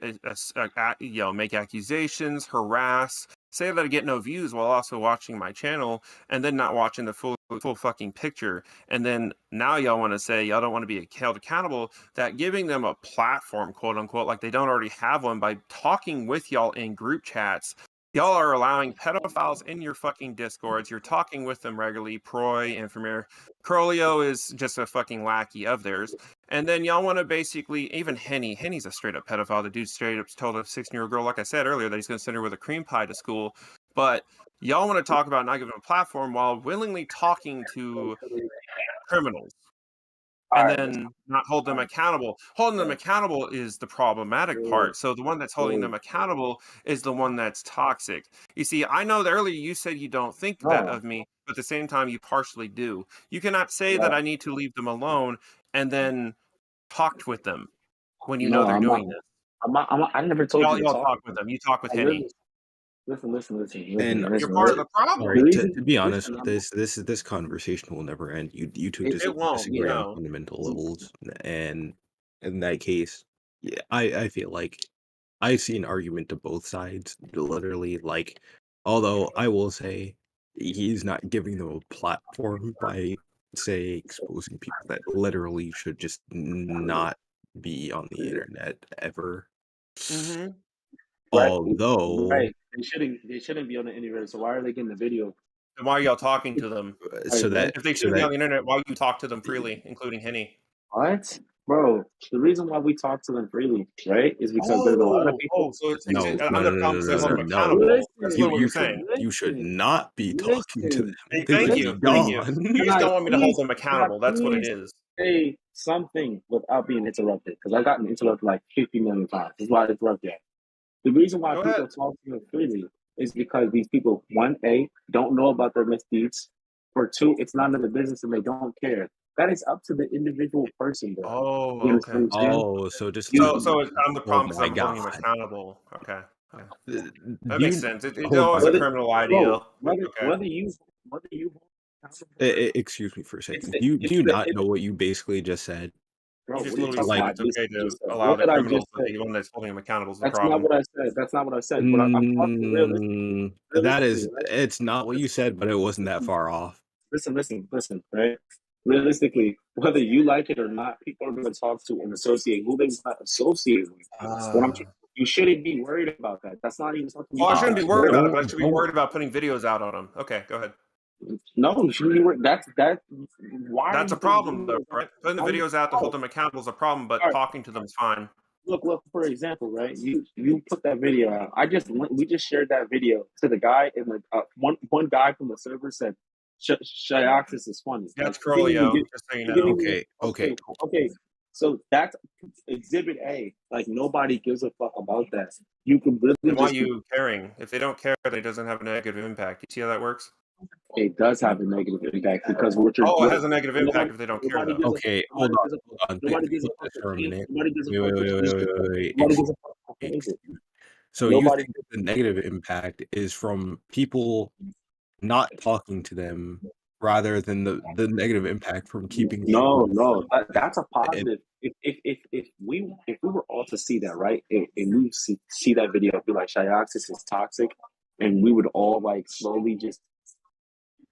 make accusations, harass, say that I get no views while also watching my channel, and then not watching the full fucking picture. And then now y'all want to say y'all don't want to be held accountable, that giving them a platform, quote unquote, like they don't already have one by talking with y'all in group chats. Y'all are allowing pedophiles in your fucking discords. You're talking with them regularly. Proy, Infirmare, Crolio is just a fucking lackey of theirs. And then y'all want to basically, even Henny's a straight up pedophile. The dude straight up told a 16-year-old girl, like I said earlier, that he's going to send her with a cream pie to school. But y'all want to talk about not giving a platform while willingly talking to criminals All and right, then not hold them accountable. Holding them accountable is the problematic part. So the one that's holding them accountable is the one that's toxic. You see, I know that earlier you said you don't think that no, of me, but at the same time you partially do. You cannot say that no, I need to leave them alone and then talk with them when you know no, they're I'm not. doing this. I never told you to Y'all talk. talk with them. You talk with I Henny. And You're part of the all problem. The right, reason, to be honest listen, with this conversation will never end. You two it, It won't, disagree on no. fundamental levels, and in that case, yeah, I feel like I see an argument to both sides. Literally, like, although I will say he's not giving them a platform by say exposing people that literally should just not be on the internet ever. Mm-hmm. right, Although, right. They shouldn't be on the internet. So why are they getting the video? And why are y'all talking to them? Right, so what? that If they so shouldn't be that on the internet, why do you talk to them freely, including Henny? What? Bro, the reason why we talk to them freely, right, is because there's a lot of people. So it's No, I'm the problem because I hold them Listen, accountable. That's You what you you're should saying. you should not be talking to them. Hey, They thank should you, be thank you. gone. You just don't want me to hold them accountable. That's what it please is. say something without being interrupted? Because I've gotten interrupted like 50 million times. That's why I interrupt you. The reason why Go people ahead. talk to them freely is because these people, one, A, don't know about their misdeeds, or two, it's not in their business and they don't care. That is up to the individual person, bro. Oh, You okay. understand? Oh, so just So like, I'm the oh problem because my I'm holding him god. accountable. Okay. Do That makes you sense. It's hold always a on? Whether, criminal bro, ideal. Okay. whether you accountable, Excuse me for a it's second. Do it's you the not it, know what you basically just said? bro. You What just are you literally talking said Like, about? it's okay to Just said. allow What the did I criminals, just but say? the one that's holding him accountable is the That's not problem. what I said. That's not what I said. But I'm talking that realistically, is, right? it's not what you said, but it wasn't that far off. Listen, right? Realistically, whether you like it or not, people are going to talk to and associate who they want to associate with. What I'm trying, you shouldn't be worried about that. That's not even something you Well, I can shouldn't be control. worried about it, but I should be Don't. worried about putting videos out on them. Okay, go ahead. No, you shouldn't be worried. That. Why are That's you a putting problem, though, videos out? right? Putting the Why are you, videos out to hold oh, them accountable is a problem, but all right. talking to them is fine. Look. For example, right? You put that video out. We just shared that video to the guy, and the one guy from the server said, "Shioxis is funny." Like That's he didn't even Crolio, get. just so you He didn't know. even. Okay. Okay. So that's Exhibit A. Like nobody gives a fuck about that. You could really Then why are just. you caring? If they don't care, then it doesn't have a negative impact. You see how that works? It does have a negative impact because Oh, it has a negative impact if they don't care, nobody though. gives a Okay, nobody hold gives a on. nobody Think gives a about fuck this for a minute. nobody gives a Wait, fuck wait, which wait, wait, wait, wait, nobody wait. gives a fuck what is it. So you Nobody. think that the negative impact is from people not talking to them rather than the negative impact from keeping people No, that's a and positive. If we were all to see that, right, and we see that video, be like Shioxis is toxic, and we would all like slowly just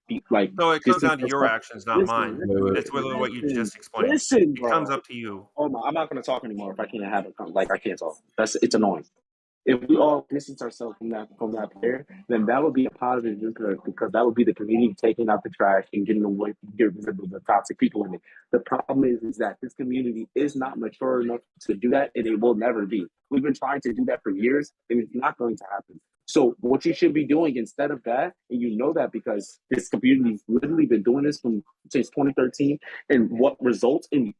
be like So it comes distance down to your ourselves. actions, not Listen, mine. wait, wait, It's whether what you listen, just explained. listen, It comes bro. up to you. Oh my, I'm not gonna talk anymore if I can't have it. Like I can't talk. It's annoying. If we all distance ourselves from that player, then that would be a positive because that would be the community taking out the trash and getting rid of the toxic people in it. The problem is that this community is not mature enough to do that, and it will never be. We've been trying to do that for years, and it's not going to happen. So what you should be doing instead of that, and you know that because this community's literally been doing this since 2013, and what results in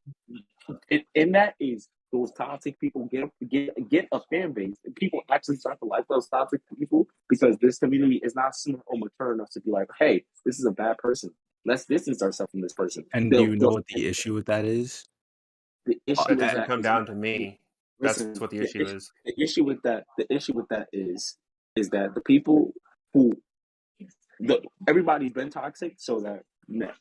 that is those toxic people get a fan base, and people actually start to like those toxic people because this community is not smart or mature enough to be like, hey, this is a bad person. Let's distance ourselves from this person. do you know what the issue with that is? The That issue is doesn't that come down to me. That's listen, what the issue is. the issue with that is that the people who everybody's been toxic, so that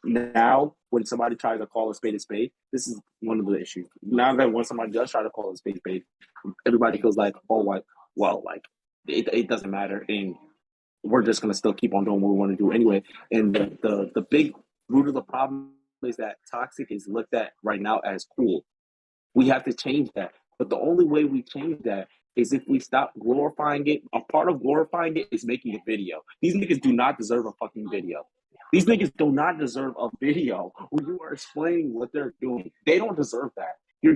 now when somebody tries to call a spade, this is one of the issues. Now that when somebody does try to call a spade, everybody feels like, oh, like it doesn't matter, and we're just gonna still keep on doing what we want to do anyway. And the big root of the problem is that toxic is looked at right now as cool. We have to change that. But the only way we change that is if we stop glorifying it. A part of glorifying it is making a video. These niggas do not deserve a fucking video. These niggas do not deserve a video where you are explaining what they're doing. They don't deserve that. You're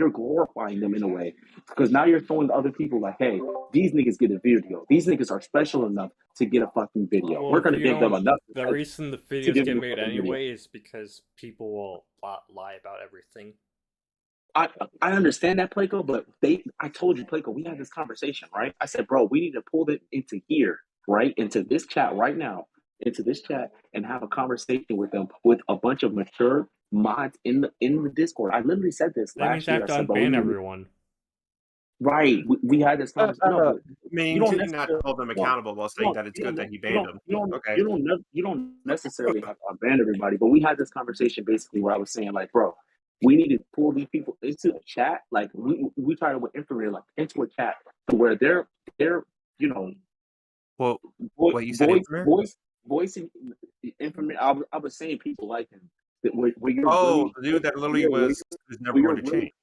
glorifying them in a way because now you're showing other people like, hey, these niggas get a video. These niggas are special enough to get a fucking video. Well, We're if gonna you give them don't, enough the reason the to videos give get them a made fucking video. anyway is because people will lie about everything. I understand that, Placo, but I told you, Placo, we had this conversation, right? I said, bro, we need to pull it into here, right? Into this chat right now, into this chat, and have a conversation with them with a bunch of mature mods in the Discord. I literally said this That means last I year. have I to said, bro, unban everyone. right. We had this conversation. No, but you don't Maintaining not to necessarily hold them accountable while saying that it's good that he banned them. Okay. you don't necessarily have to ban everybody. But we had this conversation basically where I was saying like, bro, we need to pull these people into a chat. Like we try to infiltrate like into a chat to where they're you know Well, voice what you said, voice infrared? voice voicing information. I was saying people like him that where you're Oh, really the dude that literally where was never you're going to really change.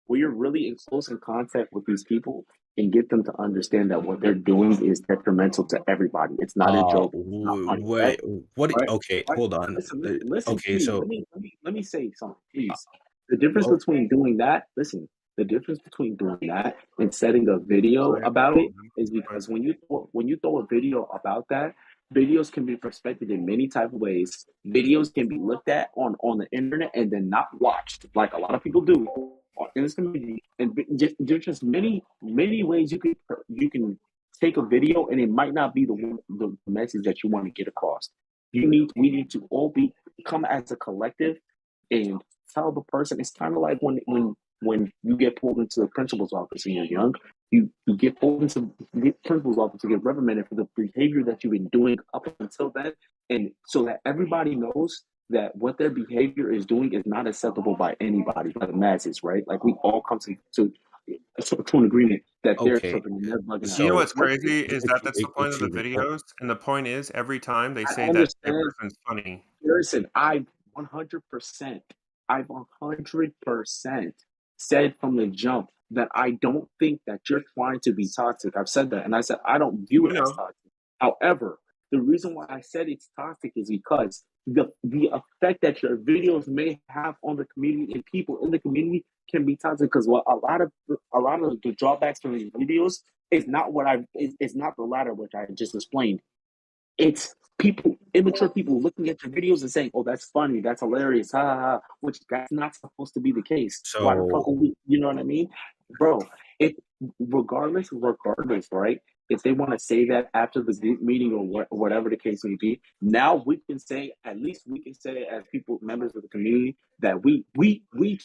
where you're really in close in contact with these people and get them to understand that what they're doing is detrimental to everybody. It's not a joke. It's not funny, right? Wait, what? Right? Okay, Right? hold on. Listen, Okay, please. so Let me say something, please. The difference between doing that, listen, the difference between doing that and setting a video about it is because when you throw a video about that, videos can be perspected in many type of ways. Videos can be looked at on the internet and then not watched, like a lot of people do in this community. And there's just many ways you can take a video and it might not be the message that you want to get across. We need to all come as a collective and tell the person. It's kind of like when you get pulled into the principal's office when you're young, you get pulled into the principal's office to get reprimanded for the behavior that you've been doing up until then, and so that everybody knows that what their behavior is doing is not acceptable by anybody, by the masses, right? Like we all come to an agreement that they're Okay. tripping and they're bugging out. You know what's crazy is that that's the point of the videos, and the point is every time they say that their person's funny. Garrison, I've 100%, I've 100% said from the jump that I don't think that you're trying to be toxic. I've said that, and I said I don't view it as toxic. However, the reason why I said it's toxic is because the effect that your videos may have on the community and people in the community can be toxic. Because what a lot of the drawbacks from these videos is not it's not the latter which I just explained. It's immature people looking at your videos and saying, "Oh, that's funny, that's hilarious, ha ha ha," which that's not supposed to be the case. Why the fuck would we? You know what I mean, bro? Regardless, right? If they want to say that after the group meeting or whatever the case may be, now we can say, at least we can say as people, members of the community, that we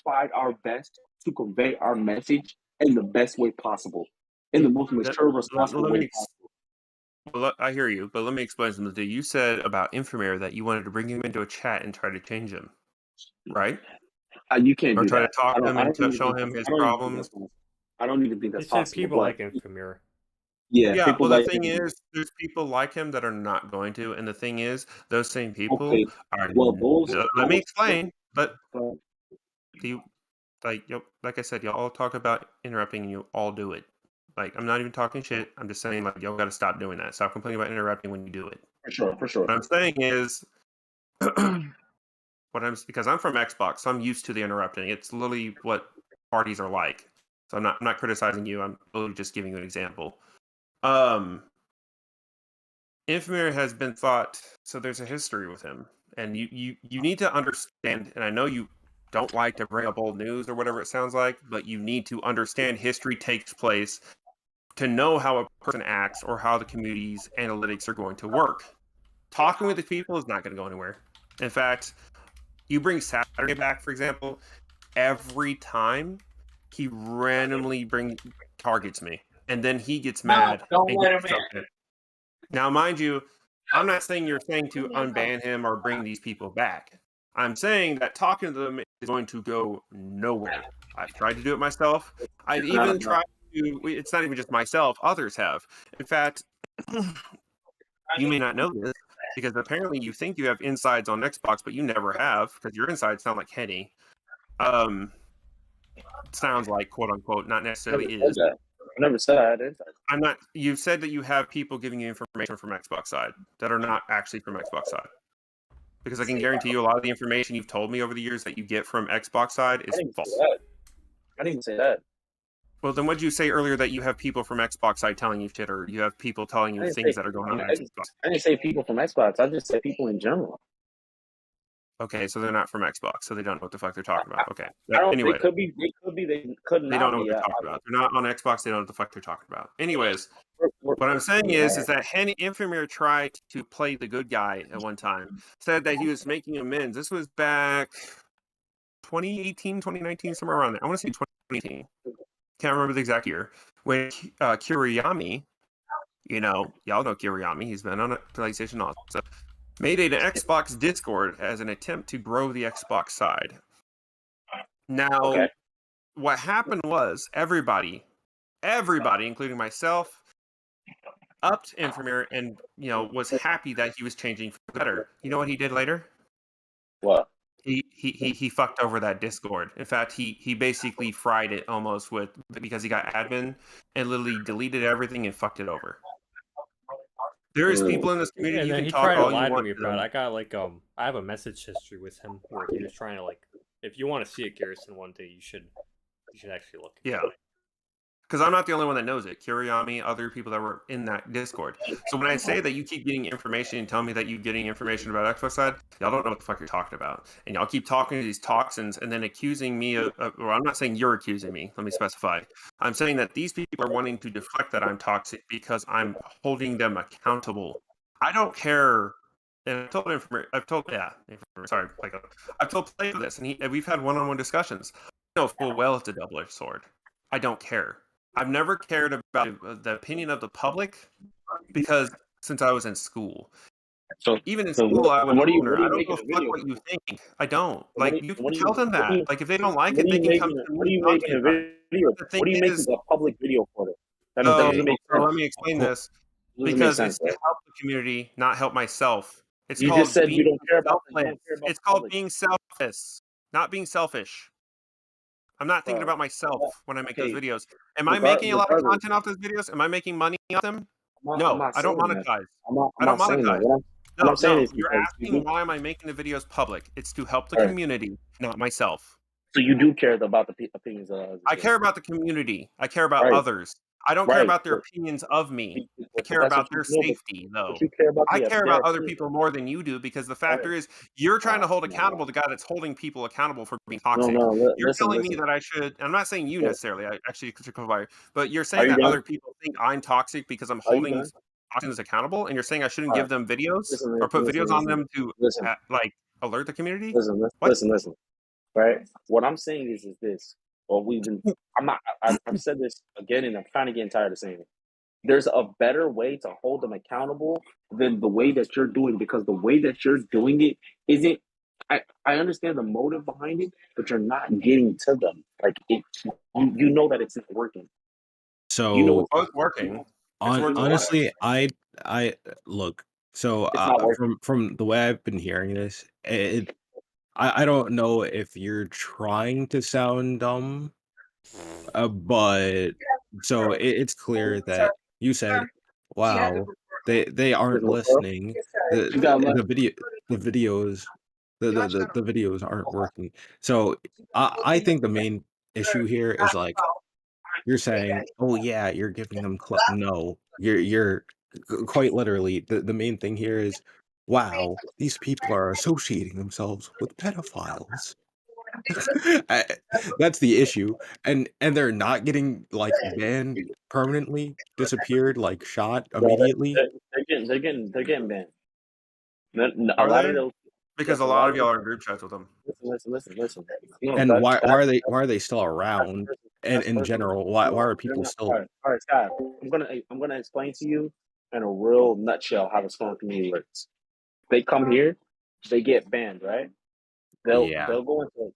tried our best to convey our message in the best way possible, in the most mature, responsible way possible. Well, I hear you, but let me explain something. You said about Infamir that you wanted to bring him into a chat and try to change him, right? You can't or do try that. to talk to him and show him his problems. I don't even think that's possible. Said people like Infamir. Yeah. Well, the thing is, there's people like him that are not going to, and the thing is, those same people are. Well, let me explain. But like I said, y'all all talk about interrupting, and you all do it. Like, I'm not even talking shit. I'm just saying, like, y'all got to stop doing that. Stop complaining about interrupting when you do it. For sure. What I'm saying is, because I'm from Xbox, so I'm used to the interrupting. It's literally what parties are like. So I'm not criticizing you. I'm literally just giving you an example. Infamir has been thought, so there's a history with him, and you need to understand. And I know you don't like to bring up old news or whatever it sounds like, but you need to understand history takes place to know how a person acts or how the community's analytics are going to work. Talking with the people is not going to go anywhere. In fact, you bring Saturday back, for example, every time he randomly targets me, and then he gets mad. Don't let him in. Now, mind you, I'm not saying you're saying to unban him or bring these people back. I'm saying that talking to them is going to go nowhere. I've tried to do it myself. I've even tried to. It's not even just myself. Others have. In fact, you may not know this because apparently you think you have insides on Xbox, but you never have because your insides sound like Henny. Sounds like, quote unquote, not necessarily is. I never said I had insights. I'm not. You said that you have people giving you information from Xbox side that are not actually from Xbox side. Because I can guarantee you a lot of the information you've told me over the years that you get from Xbox side is false. I didn't even say that. Well, then what did you say earlier that you have people from Xbox side telling you shit, or you have people telling you things that are going on in Xbox? I didn't say people from Xbox. I just said people in general. Okay, so they're not from Xbox, so they don't know what the fuck they're talking about. Okay. Anyway, they could be. They could not. They don't know what they're talking about. They're not on Xbox. They don't know what the fuck they're talking about. Anyways, what I'm saying is that Infamir tried to play the good guy at one time. Said that he was making amends. This was back 2018, 2019, somewhere around there. I want to say 2018. Can't remember the exact year. When Kiriyami, y'all know Kiriyami. He's been on a PlayStation also. Made an Xbox Discord as an attempt to grow the Xbox side. Now, what happened was everybody, including myself, upped Infamir and was happy that he was changing for the better. You know what he did later? What? He fucked over that Discord. In fact, he basically fried it almost because he got admin and literally deleted everything and fucked it over. There is people in this community you can talk all you want to. I got I have a message history with him where he was trying to If you want to see it, Garrison, one day you should actually look. Yeah. Because I'm not the only one that knows it. Kiriyami, other people that were in that Discord. So when I say that you keep getting information and tell me that you're getting information about Xbox side, y'all don't know what the fuck you're talking about. And y'all keep talking to these toxins and then accusing me of, well, I'm not saying you're accusing me. Let me specify. I'm saying that these people are wanting to deflect that I'm toxic because I'm holding them accountable. I don't care. And I've told Play this, and we've had one-on-one discussions. I know full well it's a double-edged sword. I don't care. I've never cared about the opinion of the public because since I was in school. So even in school, I was what are you I don't making give a a fuck video? what you think. I don't. What Like, are you can what are tell you them what are that. you Like, if they don't like what it, are they you can come making to what are me you and talk to making me a about it. video? The What thing are you making is, a public video for it? That so doesn't make sense. let me explain this Doesn't make because sense, it's to bro. help the community, not help myself. It's You just called said you being don't care about the selfless. It's public. called being selfless, not being selfish. I'm not thinking Bro. about myself when I make those Okay. videos. Am I making a lot of Regardless, content off those videos? Am I making money off them? I'm No, not I don't saying that. monetize. I'm I don't not saying that. monetize. What I'm saying No, is you're because asking why am I making the videos public? It's to help the All right. community, not myself. So you do care about the opinions of others. I care about the community. I care about Right. others. I don't care Right. about their opinions of me. I But care that's about what you their know. safety, though. But you care about I their care about other opinion. people more than you do because the factor is you're trying to hold accountable the guy that's holding people accountable for being toxic. You're telling me that I should. I'm not saying you necessarily. I actually should clarify, but you're saying that other people think I'm toxic because I'm holding toxins accountable, and you're saying I shouldn't give them videos or put videos on them to like alert the community. Listen. Right. What I'm saying is this. Or we've been. I've said this again, and I'm kind of getting tired of saying it. There's a better way to hold them accountable than the way that you're doing, because the way that you're doing it isn't. I understand the motive behind it, but you're not getting to them. Like you know that it's not working. So You know it's working. Honestly, I look. So it's not working. from the way I've been hearing this, I don't know if you're trying to sound dumb, but so it's clear that you said, "Wow, they aren't listening. The videos, the videos aren't working." So I think the main issue here is like you're saying, "Oh yeah, you're giving them no, you're quite literally the main thing here is, wow, these people are associating themselves with pedophiles." I, that's the issue, and they're not getting like banned permanently, disappeared, like shot immediately. They're getting banned. A Are lot they? of those, Because a lot of y'all are in group chats with them. Listen. No, And why are they still around? And in general, why are people still? All right, Scott. I'm gonna explain to you in a real nutshell how the Storm community works. They come here, they get banned, right? They'll go into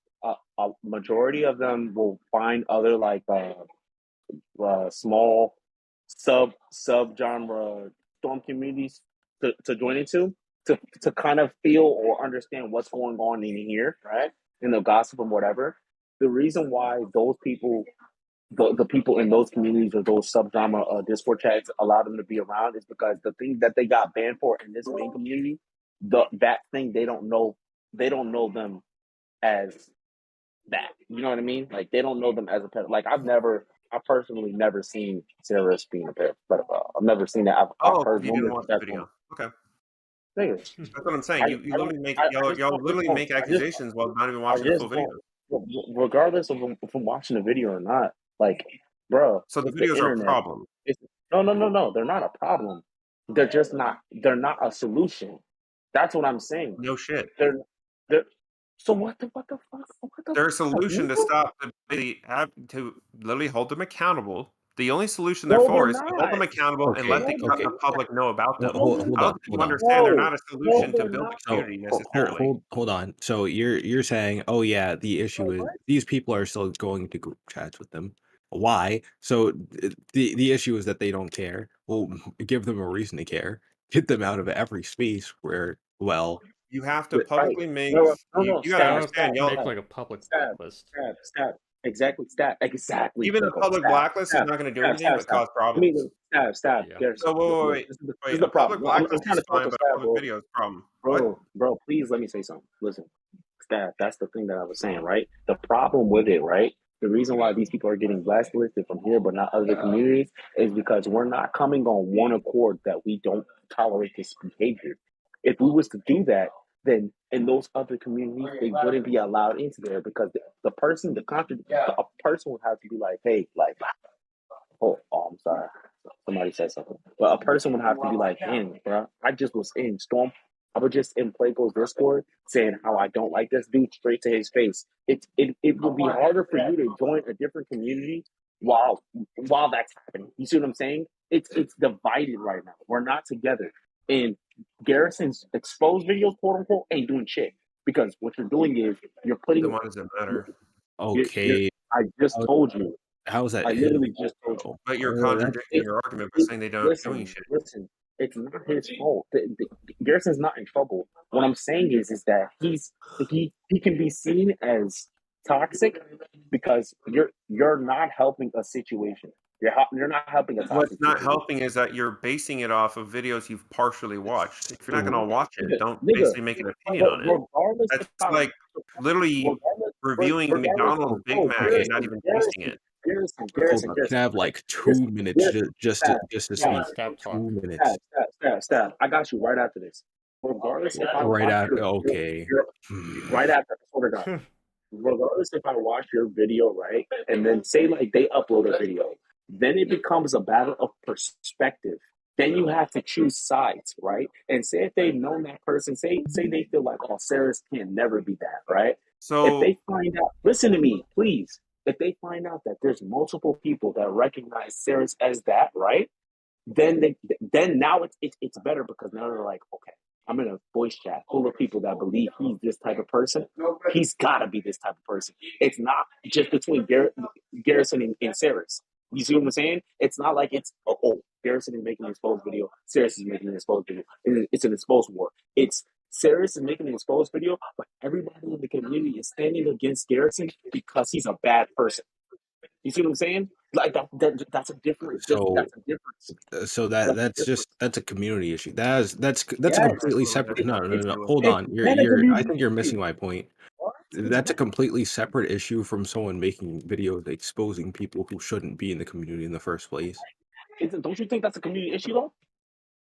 a majority of them will find other like small sub genre Storm communities to join into to kind of feel or understand what's going on in here, right? In the gossip and whatever. The reason why those people, the people in those communities or those subgenre Discord chats allow them to be around is because the thing that they got banned for in this main community, that thing they don't know them as that. You know what I mean? Like they don't know them as a pet. Like I personally never seen Sarah being a pedophile. I've never seen that. I've heard you didn't rumors watch of the video. Okay. Niggas. That's what I'm saying. You literally make y'all literally make accusations while not even watching the full video. Regardless of if I'm watching the video or not, like, bro. So the videos are a problem. No. They're not a problem. They're just not. They're not a solution. That's what I'm saying. No shit. They're. So what the fuck? They're a solution to stop to literally hold them accountable. The only solution they're for is to hold them accountable and let the public know about them. Hold on. You understand they're not a solution to build the community necessarily. Hold on. So you're saying, oh yeah, the issue is these people are still going to group chats with them. Why? So the issue is that they don't care. Well, give them a reason to care. Get them out of every space where, well, you have to publicly make. No, you gotta understand, y'all. Make like a public blacklist. Exactly. Even a public blacklist is not going to do anything but cause problems. Stop. Yeah. So wait. This is the public problem. blacklist is fine, but a public video is a problem. Bro, please let me say something. Listen, That's the thing that I was saying, right? The problem with it, right? The reason why these people are getting blacklisted from here but not other communities is because we're not coming on one accord that we don't tolerate this behavior. If we was to do that, then in those other communities they wouldn't be allowed into there because the person, a person would have to be like, hey, like, I'm sorry. Somebody said something. But a person would have to be like, damn, bro, I just was in Storm. I was just in Prequel's Discord saying how I don't like this dude straight to his face. It would be harder for you to join a different community while that's happening. You see what I'm saying? It's divided right now. We're not together. And Garrison's exposed videos, quote unquote, ain't doing shit. Because what you're doing is you're putting Then why does it matter? Okay. I just told you. How is that? I literally just told you. But you're contradicting your argument by saying they don't doing shit. Listen, it's not his fault. Garrison's not in trouble. What I'm saying is that he can be seen as toxic because you're not helping a situation. You're not helping a toxic What's not situation. helping is that you're basing it off of videos you've partially watched. If you're not going to watch it, don't Nigga, basically make an opinion on it. regardless That's if I- like literally reviewing McDonald's Big Mac and not even tasting it. Garrison, Can I have like 2 minutes just to speak? Stop 2 talking. minutes. Stop. I got you right after this. Regardless if I Right watch after. your- Okay. right after, I swear to God. Regardless if I watch your video, right, and then say like they upload a video, then it becomes a battle of perspective. Then you have to choose sides, right? And say if they've known that person, say they feel like, oh, Sarah's can never be that, right? If So they find out, listen to me, please. If they find out that there's multiple people that recognize Sarah's as that, right? Then now it's better because now they're like, okay, I'm in a voice chat full of people that believe he's this type of person. He's got to be this type of person. It's not just between Garrison and Sarah's. You see what I'm saying? It's not like it's Garrison is making an exposed video, Sarah's is making an exposed video. It's an exposed war. It's Sarah's is making an exposed video, but everybody in the community is standing against Garrison because he's a bad person. You see what I'm saying? Like that's a difference. So- That's a difference. So that's a community issue. That's a Yes. completely separate. No. Hold on. I think you're missing my point. That's a completely separate issue from someone making videos exposing people who shouldn't be in the community in the first place. Don't you think that's a community issue though?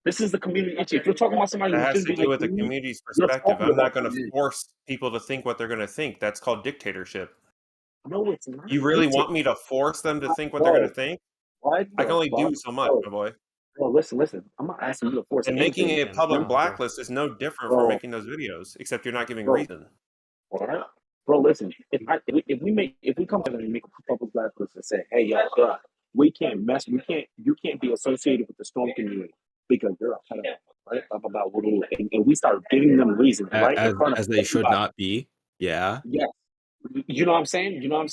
This is the community issue. If you're talking about somebody that who has shouldn't to be do in with the community, community's you're perspective. talking I'm not about going to community. force people to think what they're going to think. That's called dictatorship. No, it's not. You really want me to force them to think what they're going to think? What I can only the do fuck? so much, my boy. Bro, listen. I'm not asking you to force And making anything. a public Bro. blacklist is no different Bro. from making those videos, except you're not giving Bro. reason. All right, bro. Listen, if we come together and make a public blacklist and say, hey, yo, bro, you can't be associated with the Storm community because you're a pedophile, right? Blah blah blah. And we start giving them reasons, right? In front of As they should everybody. not be. Yeah. Yes. You know what I'm saying? But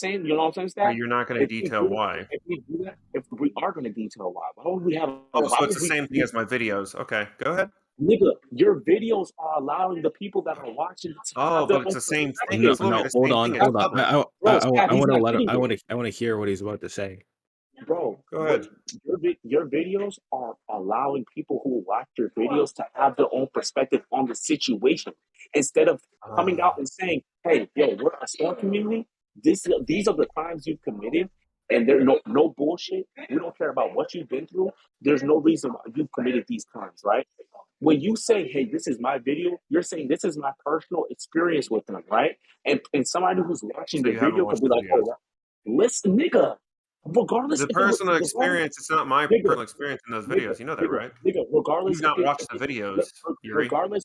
Stat? you're not going to detail why. If we do that, if we are going to detail why would we have? Oh, why so it's would the same thing as my videos. Okay, go ahead. Nigga, your videos are allowing the people that are watching. To Oh, have their but it's own the same perspective. thing. No, It's literally the hold same on, thing hold as on. public. Bro, Scott, I he's want to not let him. getting I want to hear what he's about to say. Bro, Go ahead. your videos are allowing people who watch your videos to have their own perspective on the situation instead of coming out and saying, "Hey, yo, we're a small community. These are the crimes you've committed, and there's no bullshit. We don't care about what you've been through. There's no reason why you've committed these crimes, right?" When you say, "Hey, this is my video," you're saying this is my personal experience with them, right? And somebody who's watching So the you haven't video watched could be the like, videos. "Oh, listen, nigga." Regardless, The if it was- personal regardless- experience, it's not my Nigga, personal experience in those videos. You know that, right? Nigga, regardless, You've not if it- watched if the it- videos, Yuri. regardless,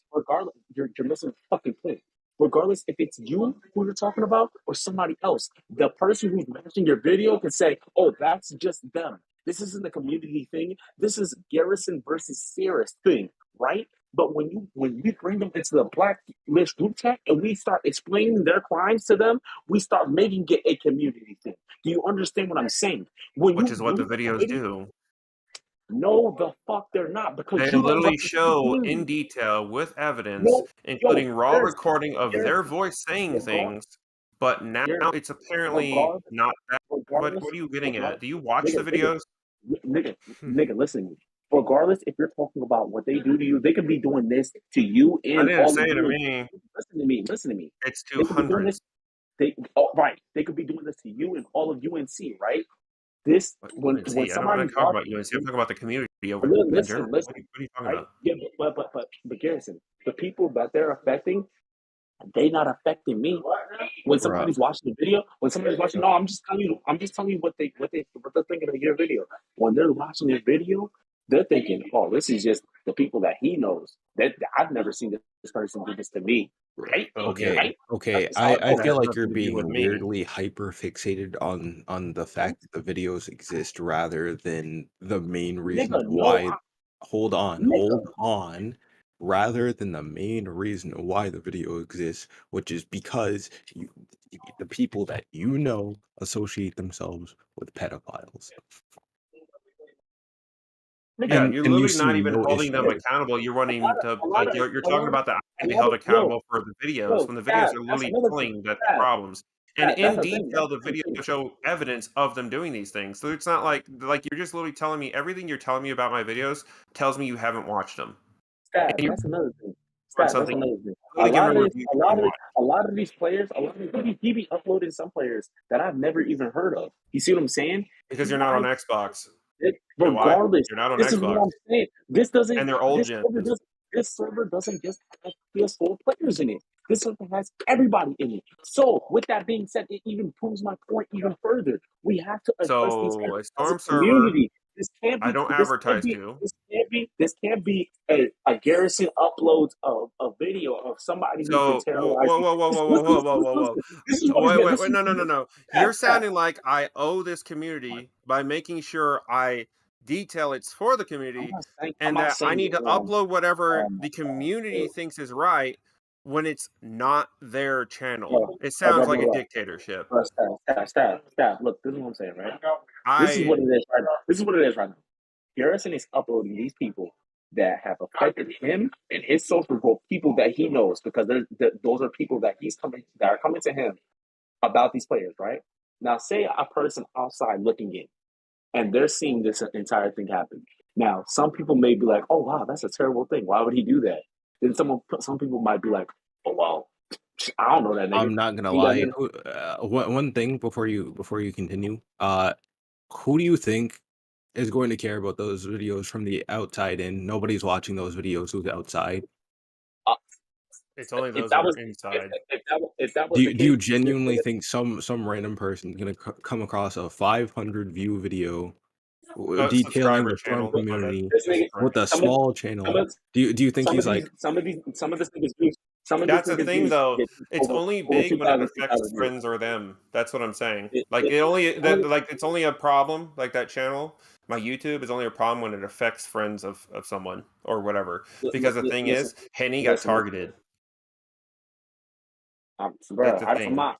you're missing the fucking point. Regardless if it's you who you're talking about or somebody else, the person who's watching your video can say, "Oh, that's just them. This isn't a community thing. This is Garrison versus Sarah's thing, right?" But when we bring them into the blacklist group chat and we start explaining their crimes to them, we start making it a community thing. Do you understand what I'm saying? Which is what the videos do. No, the fuck they're not because They you don't literally represent the show community. in detail with evidence, No, including raw Garrison, recording of their Garrison, voice saying regard- things, but now Garrison, it's apparently regard- not that. What regardless, are you getting regard- at? Do you watch the nigga, videos? nigga, listen to me. regardless if you're talking about what they do to you, they could be doing this to you I and didn't all say of to you. me. Listen to me. Listen to me. It's They could be doing this. hundreds. Right. They could be doing this to you and all of UNC, right? This What when UNC? when I'm not somebody's talking about watching, UNC. I'm talking about the community over in general. listen, What listen, are you talking right? about? Yeah, but Garrison, the people that they're affecting, they not affecting me. When Bruh. somebody's watching the video, when somebody's watching, no, I'm just telling you what they're thinking of your video. When they're watching their video, they're thinking, oh, this is just the people that he knows. That I've never seen this person do this to me. Right? Okay, Right? okay. That's how it I It goes. feel has like you're nothing to do with being me. weirdly hyper fixated on the fact that the videos exist rather than the main reason Nigga, no, why. Hold nigga. on. Rather than the main reason why the video exists, which is because the people that you know associate themselves with pedophiles. Yeah, Nigga, you're And you literally see not even no holding issue them with nigga, it. accountable. You're a lot wanting of, to a lot like of, you're a talking lot of, about that a to be lot held of, yo, accountable for the videos yo, when the videos Stab, are that's literally another thing. showing that the Stab, problems. And Stab, in that's the thing. detail, That's the the thing videos too. show evidence of them doing these things. So it's not like you're just literally telling me everything you're telling me about my videos tells me you haven't watched them. Stab, And you're that's another thing. on Stab, that's something another thing. A literally lot giving of a this, review you haven't watched. a lot of these players, he be uploading some players that I've never even heard of. You see what I'm saying? Because you're not on Xbox. You know why? Regardless, You're not on this is what Xbox. I'm saying. This doesn't. And they're old This server gens. doesn't. This server doesn't just have PS4 players in it. This server has everybody in it. So, with that being said, it even proves my point even further. We have to address these So a areas as a Storm server, community. This can't I be. don't This can't advertise be. to. This can't be a Garrison uploads of a video of somebody who's been So whoa, whoa, terrorizing. whoa, whoa, whoa, whoa, whoa, whoa, whoa. This is what it Wait, is. wait, This wait, is no. You're sounding like I owe this community by making sure I detail it's for the community I'm and not that I saying need to it. upload whatever Oh my the God, community bro. thinks is right when it's not their channel. Bro, It bro, sounds bro, like bro, a bro. dictatorship. Stop. Look, this is what I'm saying, right? This is I what it is right now. This is what it is right now. Garrison is uploading these people that have affected him and his social group, people that he knows, because those are people that are coming to him about these players, right? Now, say a person outside looking in, and they're seeing this entire thing happen. Now, some people may be like, "Oh, wow, that's a terrible thing. Why would he do that?" Then some people might be like, "Oh, well, I don't know that nigga." I'm not gonna He got lie. nothing. One thing before you continue, who do you think is going to care about those videos from the outside in? Nobody's watching those videos who's outside. Uh, it's only if those that that are was inside. if that was the Do you case, genuinely think some random person is gonna come across a 500 view video detailing Subscriber the Storm channel. My bad. community this Yeah, nigga, subscriber with a some of small some channel? of Do you think he's like, some of this niggas views, some of this That's the niggas thing, views though. get It's only over big when it 2,000, affects 3,000 views. friends or them. That's what I'm saying. It, Like it, it only some of that like it's only a problem like that channel. My YouTube is only a problem when it affects friends of someone or whatever. Because the thing listen, is, Henny got listen, targeted. That's bro. the I'm thing. not.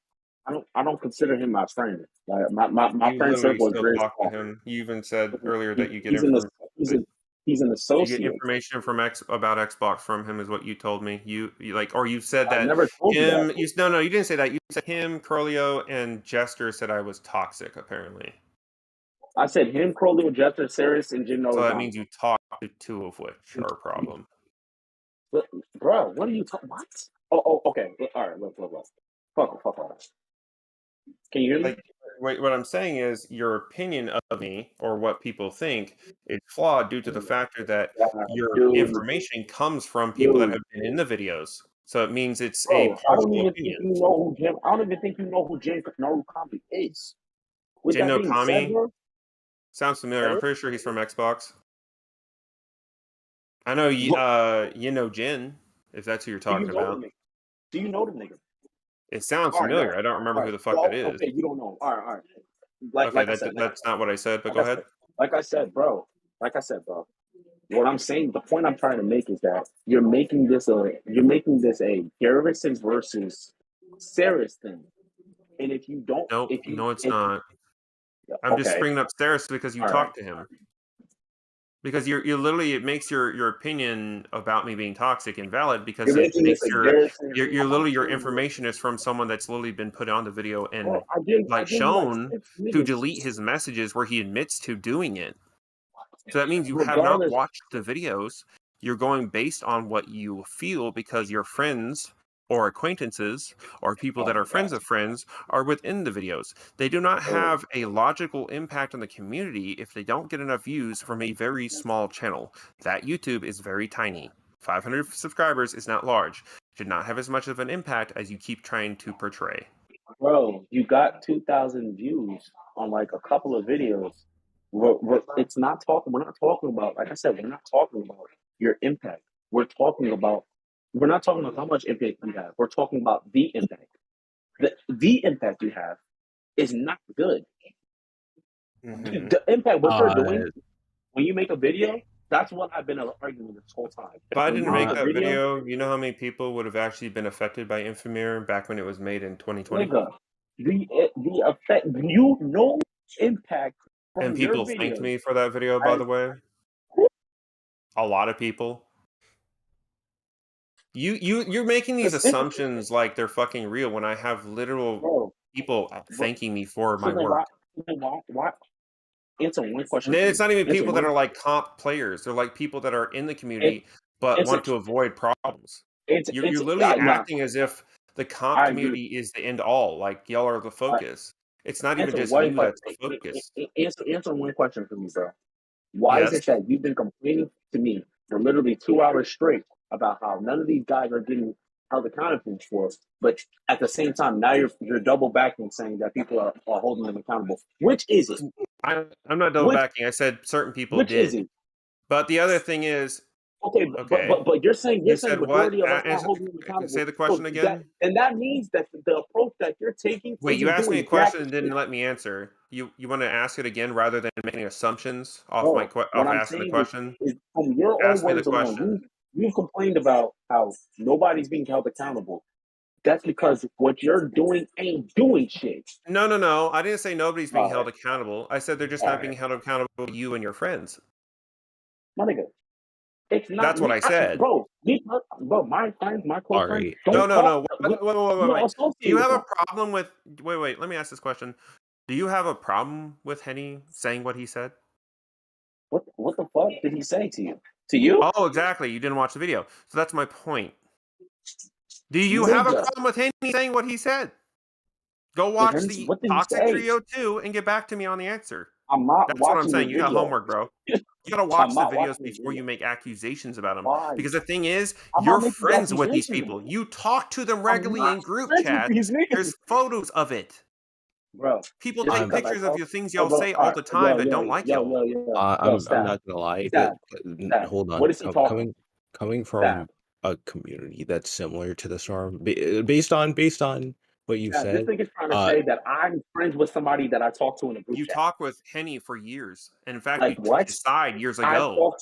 I don't consider him my friend. Like my You friend literally circle is still very talk to small. him. You even said earlier that you get He's an he's that an he's an you get associate. information from about Xbox from him is what you told me. You like or you said I that never told you that. no, you didn't say that. You said him, Curlio, and Jester said I was toxic, apparently. I said him, Crowley, Jester, Saris, and Jim So that Norigami. means you talked to two of which are a problem. Bro, what are you talking? What? Okay. All right. Look. Fuck all that. Can you hear me? Like, what I'm saying is your opinion of me or what people think is flawed due to the factor that your Dude, information comes from people that dude, have been in the videos. So it means it's a bro, I don't partial even think opinion. you know who Jim. I don't even think you know who Jim Norigami is. With Jin that no being said, Kami bro, sounds familiar. I'm pretty sure he's from Xbox. I know look, you know Jin, if that's who you're do you talking know the about. nigga? Do you know the nigga? It sounds All right, no. familiar. I don't remember All who right. the fuck that Well, is. okay, you don't know. All right. Okay, Like I said, that's not what I said, but like go I ahead. said, like I said, bro. Like I said, bro. What I'm saying, the point I'm trying to make is that you're making this a Garrison versus Saris thing. And Nope, no, it's not. I'm just okay, bringing up Steris because you all right, talked to him. Because you're literally it makes your opinion about me being toxic invalid because you're it making this makes a Garrison. you're I'm not literally your saying that, information is from someone that's literally been put on the video bro. and I like gave you like shown 6 to niggas. delete his messages where he admits to doing it. So that means you have not regardless, watched the videos. You're going based on what you feel because your friends or acquaintances or people oh that my are friends god, of friends are within the videos. They do not oh, have a logical impact on the community if they don't get enough views from a very small channel. That YouTube is very tiny. 500 subscribers is not large. Should not have as much of an impact as you keep trying to portray. bro, you got 2,000 views on like a couple of videos. It's not talking. We're not talking about. Like I said, we're not talking about your impact. We're talking about. We're not talking about how much impact you have. We're talking about the impact. The impact you have is not good. Mm-hmm. The impact what you're Uh, doing when you make a video, that's what I've been arguing this whole time. If I When didn't you make make a that video, video, you know how many people would have actually been affected by Infamir back when it was made in 2020? nigga, the effect, you know, impact And from your people thanked video. me for that video, by the way. A lot of people. You're making these Specifically, assumptions like they're fucking real when I have literal bro, people bro. thanking me for So my then why, work. why? Answer one And question for it's me. not even Answer people that one. are like comp players. They're like people that are in the An- community but Answer. want to avoid problems. You're Answer. literally Nah, acting as if the comp I agree. community is the end all. Like y'all are the Uh, focus. It's not even answer just one you question. that's the focus. Answer one question for me, bro. Why is Yes. it that you've been complaining to me for literally 2 hours straight about how none of these guys are getting held accountable for, but at the same time now you're double backing saying that people are holding them accountable? Which is it? I'm not double Which backing. I said certain people which is did. it? But the other thing is, Okay, okay, but you're you saying said what? majority of us not holding them Say accountable. the So question that again. and that means that the approach that you're taking Wait, you isn't asked me a doing jack question and shit. didn't let me answer. You want to ask it again rather than making assumptions off No, what off I'm asking the saying question? is from your own Ask me the words alone, question. you've complained about how nobody's being held accountable. That's because what you're doing ain't doing shit. No, no, no. I didn't say nobody's being All held right, accountable. I said they're just all not right, being held accountable to you and your friends. my nigga. It's not That's what me, I said. bro. Bro, my friends, my close all friends, right. No, don't no, talk. no. Wait, wait, wait, We wait, don't wait. Do associate you with have a them. problem with? Wait, wait. Let me ask this question. Do you have a problem with Henny saying what he said? What the fuck did he say to you? To you, Oh, exactly. You didn't watch the video. So that's my point. Do you have a nigga? problem with Henny saying what he said? Go watch the What did he Toxic say? Trio 2 and get back to me on the answer. I'm not That's what I'm watching the saying. You got video. homework, bro. You gotta I'm watch the not videos watching the before video. you make accusations about them. Why? Because the thing is, I'm you're not making friends with these accusations. people. You talk to them I'm regularly not in group friends with chats. these niggas, There's photos of it. bro. People Just take I'm because I pictures of talk, the things oh, y'all bro. say All all right, the time that don't like y'all. yo, I'm stop, not gonna lie. stop, stop. Hold What on. is he talking? Coming Stop, from a community that's similar to the storm, based on what you stop. This said. nigga's trying to Uh, say that I'm friends with somebody that I talked to in a group You chat. talk with Henny for years. And in fact, you Like took what? his side years I've ago.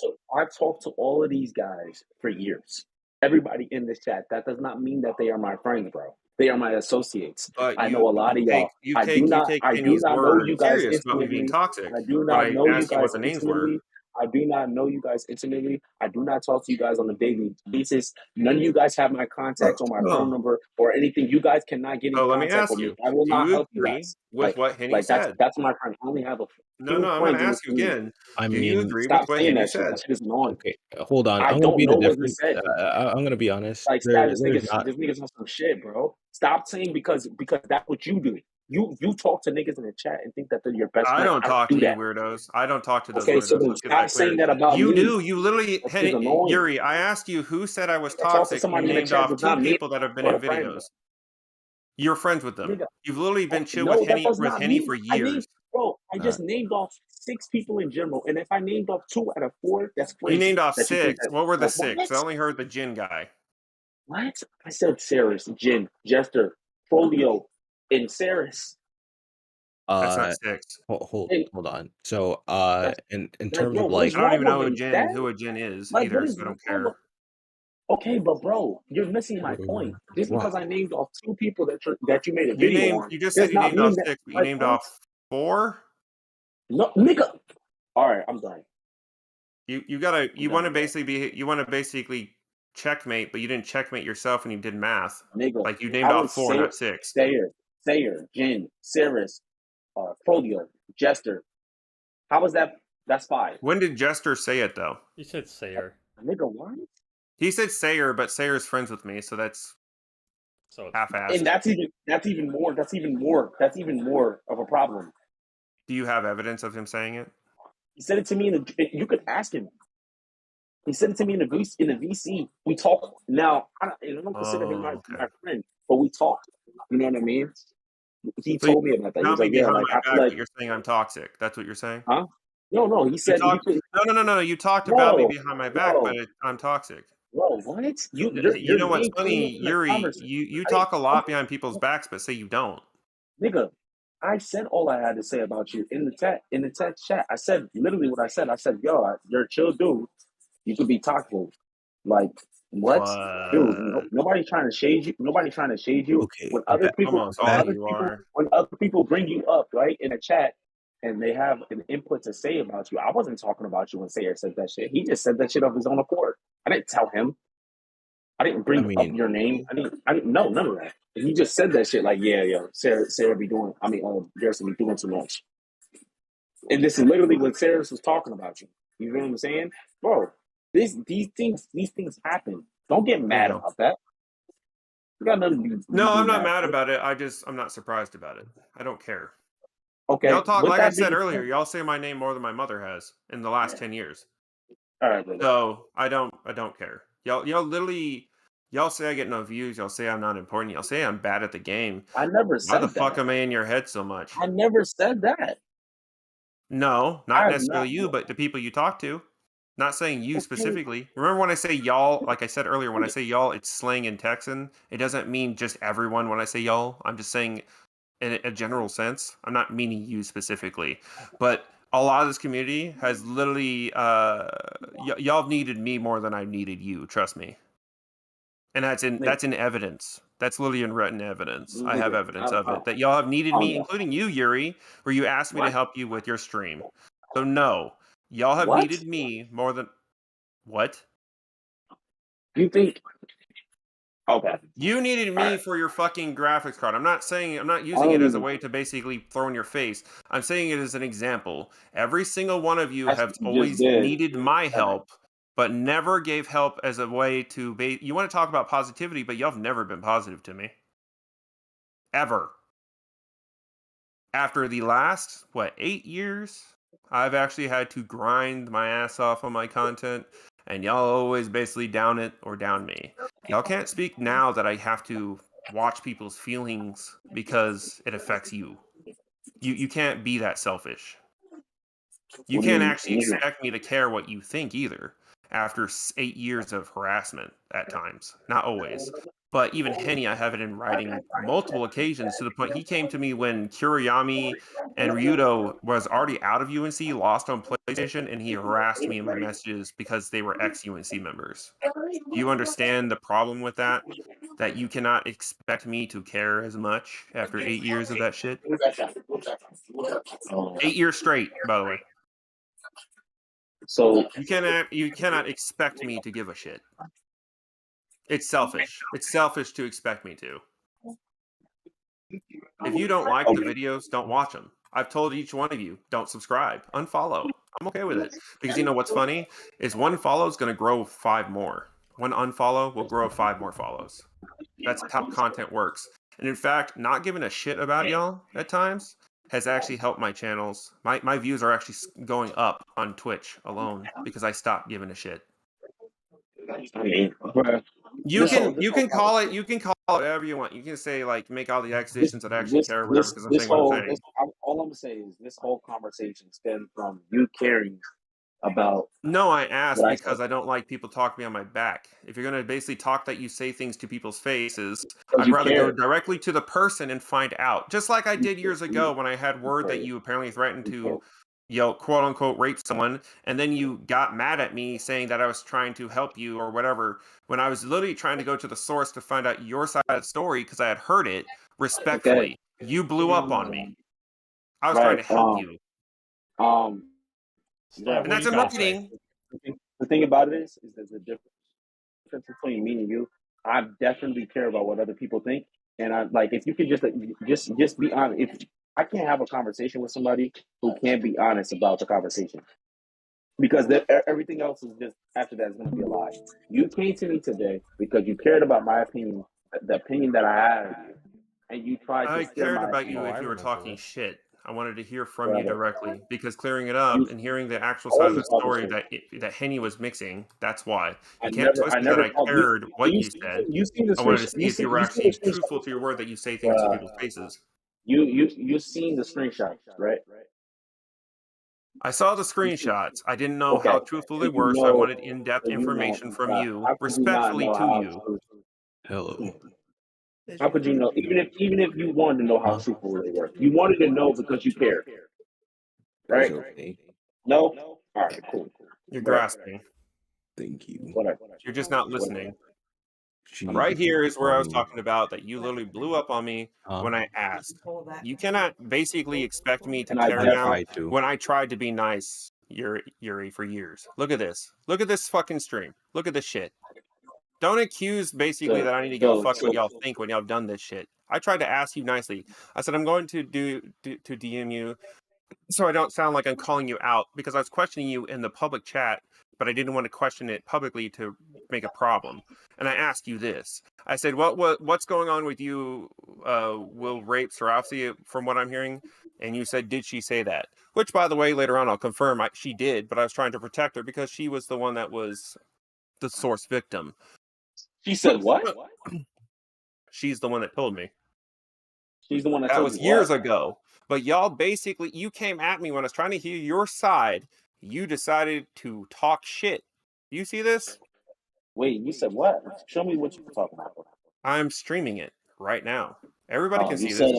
talked to all of these guys for years. Everybody in this chat. That does not mean that they are my friends, bro. They are my associates. But I know a lot of y'all. you take I do Henny's not know you word guys serious about me being intimately. toxic I do when not I know you asked you what guys the names were. intimately. I do not know you guys intimately. I do not talk to you guys on a daily basis. None of you guys have my contacts or my phone number or anything. You guys cannot get in So let me contact ask with me. you, I will do not you help you agree guys. with what Henny That's said? my friend. I only have a No, few no, I'm going to friends in this ask you community. again. I Do you mean, agree with Stop what saying Henny that shit. said? That shit is annoying. okay, hold on. I I'm gonna don't be know the what he difference. said. I'm gonna be honest. Like Stab, There's not. this nigga's on some shit, bro. Stop saying because that's what you do. You talk to niggas in the chat and think that they're your best I friend. don't I don't talk do to you that. weirdos. I don't talk to those Okay, so weirdos. then Let's get stop that clear. saying that about You me. do. You literally, That shit is annoying. Yuri, I asked you who said I was I talk to toxic, and you somebody in the named chat off does two not mean people that have been you're in a friend, bro. videos. You're friends with them. Nigga, You've literally been chill no, that does with not Henny mean for I named, years. bro. I Uh, just named off 6 people in general, and if I named off 2 out of 4, that's You crazy. named off That you think 6. that What were the 6? I what? only heard the Jin guy. What? I said Saris, Jin, Jester, Folio, and Saris. That's not uh, 6. And hold on. So, that's in like, terms bro, of what is I don't wrong even know with me, Dad? who a Jin is Like, what either, is so I don't wrong with? care. Okay, but bro, you're missing my point. Just because wow. I named off 2 people that you made a video on You just said does you not named off mean that. 6, but you Like named what? off 4? No, nigga. All right, I'm done. You I'm want to done, bro. basically checkmate, but you didn't checkmate yourself when you did math. Nigga, Like you named I off was 4, not 6. Sayer, Jin, Saris, Folio, Jester. How was that? That's 5. When did Jester say it though? You said Sayer, Nigga, what? He said Sayer, but Sayer's friends with me, so that's so it's half-assed. And that's even more of a problem. Do you have evidence of him saying it? He said it to me you could ask him. He said it to me in the VC. We talk now. I don't consider him my friend, but we talked. You know what I mean? He So told me about that. He Not was me like, "Yeah, behind like my I back, feel like, but you're saying I'm toxic. That's what you're saying? huh? No. He You said talked, you could. no. You talked about me behind my back, No, but I'm toxic. bro. What? You Your know what's name came up funny, in the Yuri? conversation. You I didn't talk a lot behind people's backs, but say you don't. Nigga, I said all I had to say about you in the text chat. I said literally what I said. I said, "Yo, you're a chill dude. You could be toxic." Like what, dude? But Nobody's trying to shade you. Nobody's trying to shade you. Okay, When other people, almost all of you are. when other people bring you up, right, in a chat, and they have an input to say about you. I wasn't talking about you when Sayer said that shit. He just said that shit of his own accord. I didn't tell him. I didn't I bring up mean, your name. I didn't know none of that. He just said that shit like, yeah, Sarah be doing. Garrison be doing too much. And this is literally what Sarah was talking about you. You know what I'm saying, bro? These things happen. Don't get mad Yeah. about that. You got nothing to be. No, I'm not mad mad for. about it. I'm not surprised about it. I don't care. Okay. Y'all talk, with like I that said being earlier, said- y'all say my name more than my mother has in the last 10 years. all right, brother. So I don't care. Y'all literally, y'all say I get no views. Y'all say I'm not important. Y'all say I'm bad at the game. I never Why said the that. fuck am I in your head so much? I never said that. No, I not have necessarily not. you, but the people you talk to. Not saying you specifically. Remember when I say y'all, like I said earlier, when I say y'all, it's slang in Texan. It doesn't mean just everyone when I say y'all. I'm just saying in a general sense. I'm not meaning you specifically. But a lot of this community has literally, y'all have needed me more than I needed you. Trust me. And that's in evidence. That's literally in written evidence. I have evidence of it. That y'all have needed me, including you, Yuri, where you asked me to help you with your stream. So no, y'all have What? needed me more than what? You think? Okay. You needed me Alright. for your fucking graphics card. I'm not using it as a way to basically throw in your face. I'm saying it as an example. Every single one of you That's have what you always just did. needed my help, but never gave help as a way to you want to talk about positivity, but y'all have never been positive to me. Ever. After the last, 8 years, I've actually had to grind my ass off on my content, and y'all always basically down it or down me. Y'all can't speak now that I have to watch people's feelings because it affects you. You can't be that selfish. You What do can't you actually mean? expect me to care what you think either after 8 years of harassment at times. Not always. But even Henny, I have it in writing multiple occasions to the point he came to me when Kuriyami and Ryudo was already out of UNC, lost on PlayStation, and he harassed me in my messages because they were ex-UNC members. Do you understand the problem with that? That you cannot expect me to care as much after 8 years of that shit? 8 years straight, by the way. So You cannot expect me to give a shit. It's selfish. It's selfish to expect me to. If you don't like the videos, don't watch them. I've told each one of you, don't subscribe, unfollow. I'm okay with it. Because you know what's funny? Is one follow is going to grow 5 more. One unfollow will grow 5 more follows. That's how content works. And in fact, not giving a shit about y'all at times has actually helped my channels. My views are actually going up on Twitch alone because I stopped giving a shit. I mean, bruh, You can call it whatever you want. You can say like make all the accusations that I actually care or whatever because I'm saying what I'm saying. all I'm saying is this whole conversation stemmed from you caring about No, I asked what I because said. I don't like people talking me on my back. If you're gonna basically talk that you say things to people's faces, Because I'd you rather go care. directly to the person and find out. Just like I did years ago when I had word that care. you apparently threatened You to, quote unquote rape someone, and then you got mad at me saying that I was trying to help you or whatever, when I was literally trying to go to the source to find out your side of the story because I had heard it respectfully. You blew up on me. I was trying Right. to help you. Stop. And What that's do in you gotta say? writing. The thing about it is there's a difference between me and you. I definitely care about what other people think, and I like if you could just be honest. If I can't have a conversation with somebody who can't be honest about the conversation, because everything else is just after that is going to be a lie. You came to me today because you cared about my opinion, the opinion that I had of you, and you tried to I steer cared my about you Oh, if I you were remember talking this. shit. I wanted to hear from you brother. directly because clearing it You, up and hearing the actual I side of wasn't the talking story shit. that Henny was mixing. That's why I you can't never, twist I it that never I called you. cared what you said. You seen the I wanted screenshot? to see if you were You seen the actually screenshot? truthful to your word that you say things to people's faces. You seen the screenshot, right? I saw the You seen, screenshots. I didn't know okay. how truthful So they you were, so I know, wanted in-depth so you know, information from you, how could you not respectfully know to how you. true? Hello. How could you know? Even if you wanted to know how Huh? truthful they were, you wanted to know because you cared, That's right? okay. No. All right, cool. You're Whatever. grasping. Thank you. Whatever. You're just not Whatever. listening. She Right here is where I was funny. talking about that you literally blew up on me Huh? when I asked. You cannot basically expect me to And I care I now tried to. when I tried to be nice, Yuri, for years. Look at this. Look at this fucking stream. Look at this shit. Don't accuse basically that I need to give a fuck what y'all think when y'all done this shit. I tried to ask you nicely. I said I'm going to to DM you so I don't sound like I'm calling you out because I was questioning you in the public chat, but I didn't want to question it publicly to make a problem. And I asked you this. I said, what's going on with you? Will rape Sarafsi from what I'm hearing? And you said, did she say that? Which, by the way, later on I'll confirm she did, but I was trying to protect her because she was the one that was the source victim. She said what? She's the one that told me. She's the one that That told was you years what? ago. But y'all basically, you came at me when I was trying to hear your side. You decided to talk shit. You see this? Wait, you said what? Show me what you're talking about. I'm streaming it right now. Everybody can You see said this.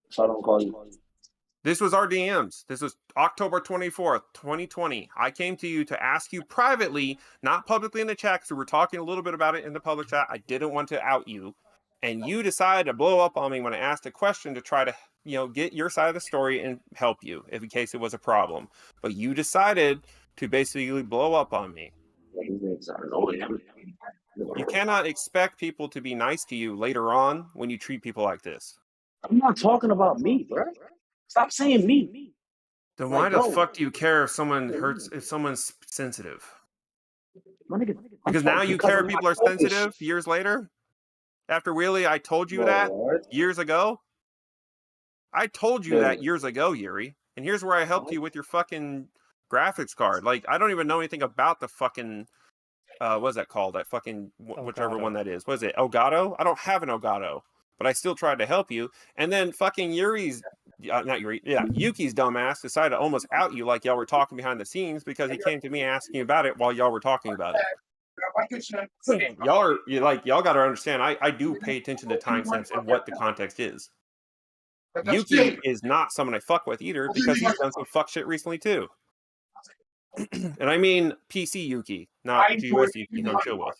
so I don't call you. This was our DMs. This was October 24th, 2020. I came to you to ask you privately, not publicly in the chat, because we were talking a little bit about it in the public chat. I didn't want to out you. And you decided to blow up on me when I asked a question to try to, get your side of the story and help you if in case it was a problem. But you decided to basically blow up on me. You cannot expect people to be nice to you later on when you treat people like this. I'm not talking about me, bro. Stop saying me. Then why the fuck do you care if someone hurts, if someone's sensitive? Because now you care if people are sensitive years later? After really, I told you that years ago? I told you that years ago, Yuri. And here's where I helped you with your fucking graphics card. Like, I don't even know anything about the fucking, what's that called? That fucking, whichever one that is. What is it? Elgato? I don't have an Elgato. But I still tried to help you. And then fucking Yuri's, not Yuri, yeah, Yuki's dumbass decided to almost out you like y'all were talking behind the scenes because he came to me asking about it while y'all were talking about it. Y'all got to understand, I do pay attention to timestamps and what the context is. Yuki is not someone I fuck with either because he's done some fuck shit recently too. And I mean PC Yuki, not GUS Yuki who I'm chill with.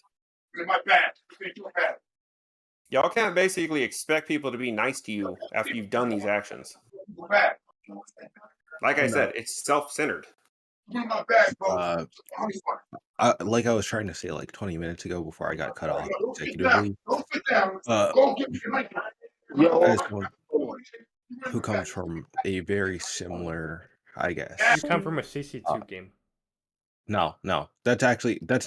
Y'all can't basically expect people to be nice to you after you've done these actions. Like I said, it's self-centered. Like I was trying to say like 20 minutes ago before I got cut off consecutively. As someone who comes from a very similar, I guess. You come from a CC2 game. No, that's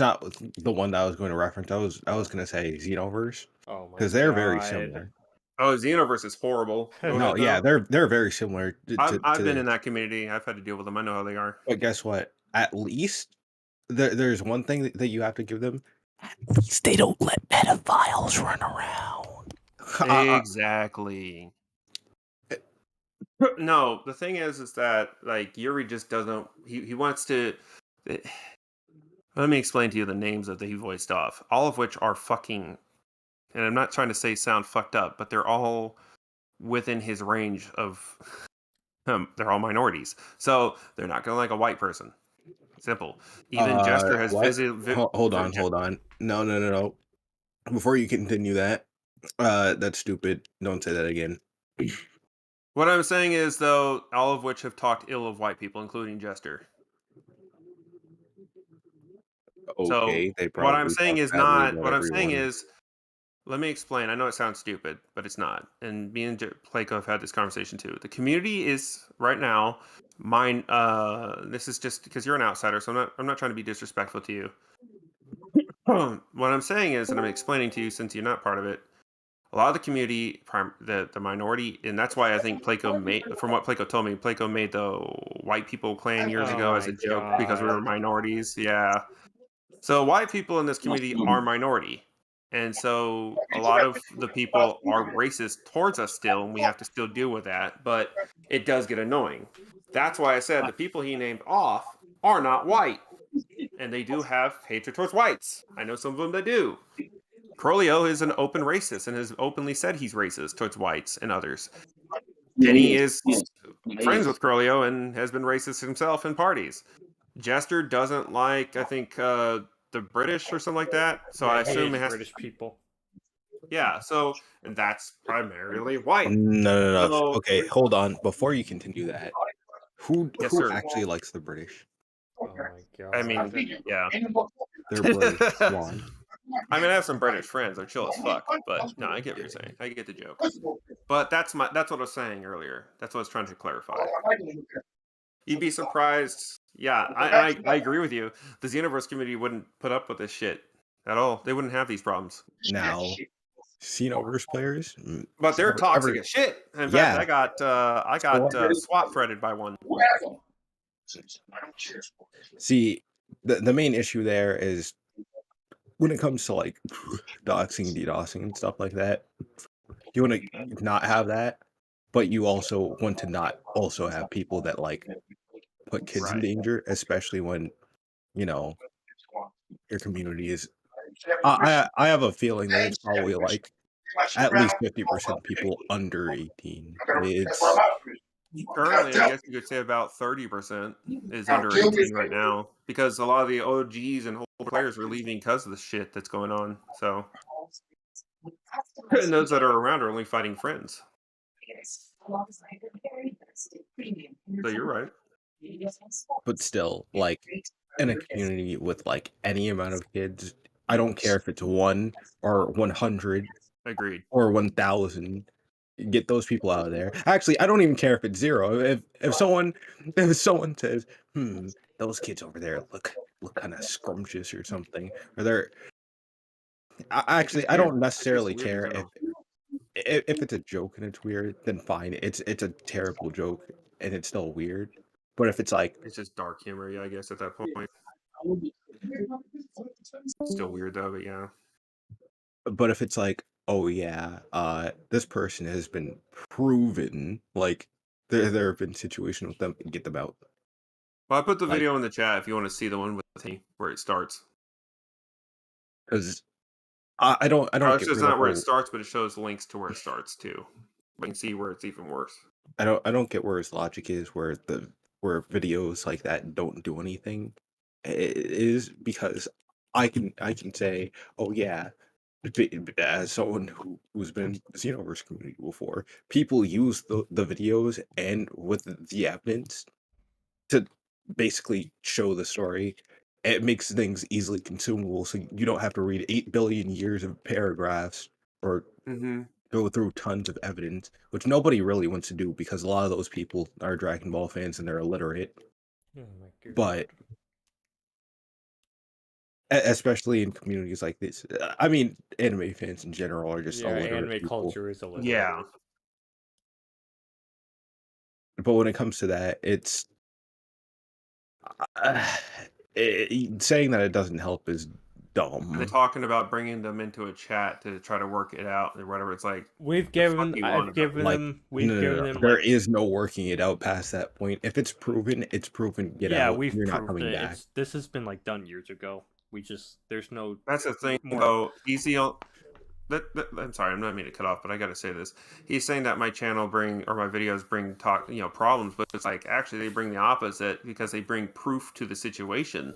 not the one that I was going to reference. I was going to say Xenoverse. Oh my because they're very similar. Oh, Xenoverse is horrible. No, yeah, they're very similar. I've been in that community. I've had to deal with them. I know how they are. But guess what? At least there's one thing that you have to give them. At least they don't let pedophiles run around. Exactly. No, the thing is that like Yuri just doesn't. He wants to. Let me explain to you the names that he voiced off. All of which are fucking. And I'm not trying to say sound fucked up, but they're all within his range of. They're all minorities, so they're not gonna like a white person. Simple. Even Jester has Hold on. No. Before you continue that, that's stupid. Don't say that again. What I'm saying is, though, all of which have talked ill of white people, including Jester. Okay, so they what I'm probably saying talk is badly not. about What I'm saying everyone. is, Let me explain. I know it sounds stupid, but it's not. And me and Placo have had this conversation too. The community is right now mine. This is just because you're an outsider, so I'm not trying to be disrespectful to you. What I'm saying is, and I'm explaining to you since you're not part of it, a lot of the community, the minority, and that's why I think Placo made, from what Placo told me, Placo made the white people clan years Oh ago as my a joke because we were God. minorities. Yeah. So white people in this community are minority. And so a lot of the people are racist towards us still, and we have to still deal with that. But it does get annoying. That's why I said the people he named off are not white. And they do have hatred towards whites. I know some of them that do. Crolio is an open racist and has openly said he's racist towards whites and others. Penny is friends with Crolio and has been racist himself in parties. Jester doesn't like, I think, the British or something like that. So I Yeah, he assume it hates has. British people. Yeah. So and that's primarily white. No. So Okay, hold on. Before you continue that, yes, who sir. actually likes the British? Oh my God. I mean, yeah. They're British. Why? I mean, I have some British friends. They're chill as fuck. But no, I get what you're saying. I get the joke. But that's what I was saying earlier. That's what I was trying to clarify. You'd be surprised. Yeah, I agree with you. The Xenoverse community wouldn't put up with this shit at all. They wouldn't have these problems. Now, Xenoverse players, But they're toxic as shit. In fact, Yeah. I got swat threaded by one. See, the main issue there is when it comes to like doxing, DDoSing, and stuff like that. You want to not have that, but you also want to not also have people that like put kids in Right. danger, especially when your community is. I have a feeling that it's probably like at least 50% people under 18. It's Currently, I guess you could say about 30% is under 18 right now because a lot of the OGs and older players are leaving because of the shit that's going on. So, and those that are around are only fighting friends. So you're right. but still, like in a community with like any amount of kids, I don't care if it's 1 or 100 Agreed. or 1,000. Get those people out of there. Actually, I don't even care if it's 0. If someone says, those kids over there look kind of scrumptious or something, or they're I don't necessarily It's weird care as hell. if it's a joke and it's weird, then fine. It's a terrible joke and it's still weird. But if it's like, It's just dark humor, yeah, I guess at that point. Still weird though, but yeah. but if it's like, oh yeah, this person has been proven, like there have been situations with them, get them out. Well, I put the Like, video in the chat if you want to see the one with me where it starts. because I don't It's get just where the not where it whole starts, but it shows links to where it starts too. You can see where it's even worse. I don't get where his logic is, where videos like that don't do anything. It is because I can say, oh yeah, as someone who's been in the Xenoverse community before, people use the videos and with the evidence to basically show the story. It makes things easily consumable, so you don't have to read 8 billion years of paragraphs or Mm-hmm. go through tons of evidence, which nobody really wants to do because a lot of those people are Dragon Ball fans and they're illiterate. Oh my God. But especially in communities like this, I mean, anime fans in general are just Yeah, illiterate anime people. culture is illiterate. Yeah. But when it comes to that, it's saying that it doesn't help is dumb. They're talking about bringing them into a chat to try to work it out or whatever. It's like We've the fuck given, you want I've about given this? them, we've No. given them There like, is no working it out past that point. If it's proven, it's proven. Get yeah, out. we've You're not proved coming it. back. This has been like done years ago. There's no That's the thing, more. though. Easy on. I'm sorry, I'm not meaning to cut off, but I got to say this. He's saying that my channel my videos bring problems, but it's like actually they bring the opposite because they bring proof to the situation.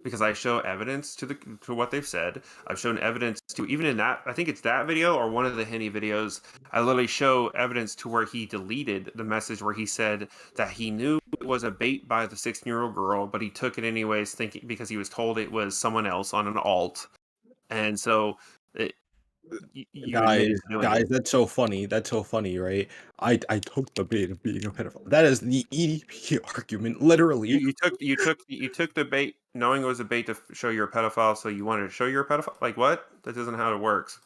Because I show evidence to what they've said. I've shown evidence to even in that. I think it's that video or one of the Henny videos. I literally show evidence to where he deleted the message where he said that he knew it was a bait by the 16-year-old girl, but he took it anyways, thinking because he was told it was someone else on an alt, and so. You admitted Guys, to doing guys, it. that's so funny. That's so funny, right? I took the bait of being a pedophile. That is the EDP argument, literally. You took the bait, knowing it was a bait to show you're a pedophile. So you wanted to show you're a pedophile. Like what? That isn't how it works.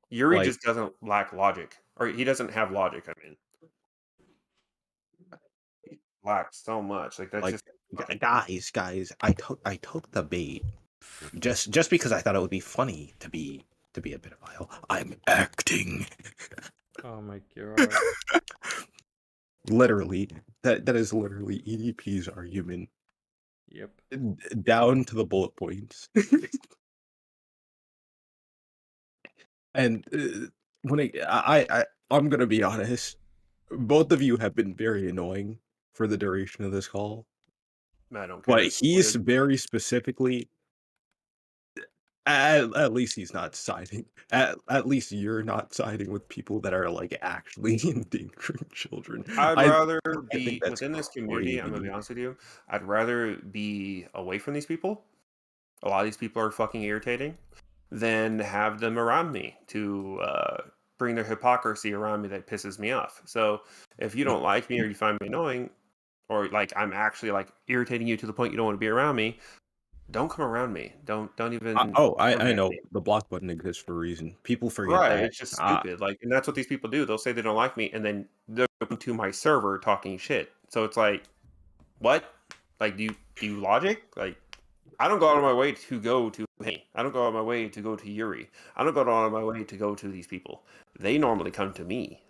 Yuri Like, just doesn't lack logic, or he doesn't have logic. I mean, he lacks so much. Like that's like, just fucking. guys, I took the bait just because I thought it would be funny to be a pedophile. I'm acting. Oh my god. Literally, that is literally EDP's argument Yep. down to the bullet points. And when I'm gonna be honest, both of you have been very annoying for the duration of this call, I don't care. but It's he's weird. very specifically. At least he's not siding. At least you're not siding with people that are like actually endangering children. I'd I rather I think be that's within this community. I'm gonna be crazy. honest with you. I'd rather be away from these people. A lot of these people are fucking irritating. Than have them around me to bring their hypocrisy around me that pisses me off. So if you don't like me or you find me annoying, or like I'm actually like irritating you to the point you don't want to be around me, don't come around me. Don't even I contact know me. the block button exists for a reason. People forget Right? that. It's just stupid. Like, and that's what these people do. They'll say they don't like me, and then they'll come to my server talking shit. So it's like, what? Like, do you logic? Like, I don't go out of my way to go to me. I don't go out of my way to go to Yuri. I don't go out of my way to go to these people. They normally come to me.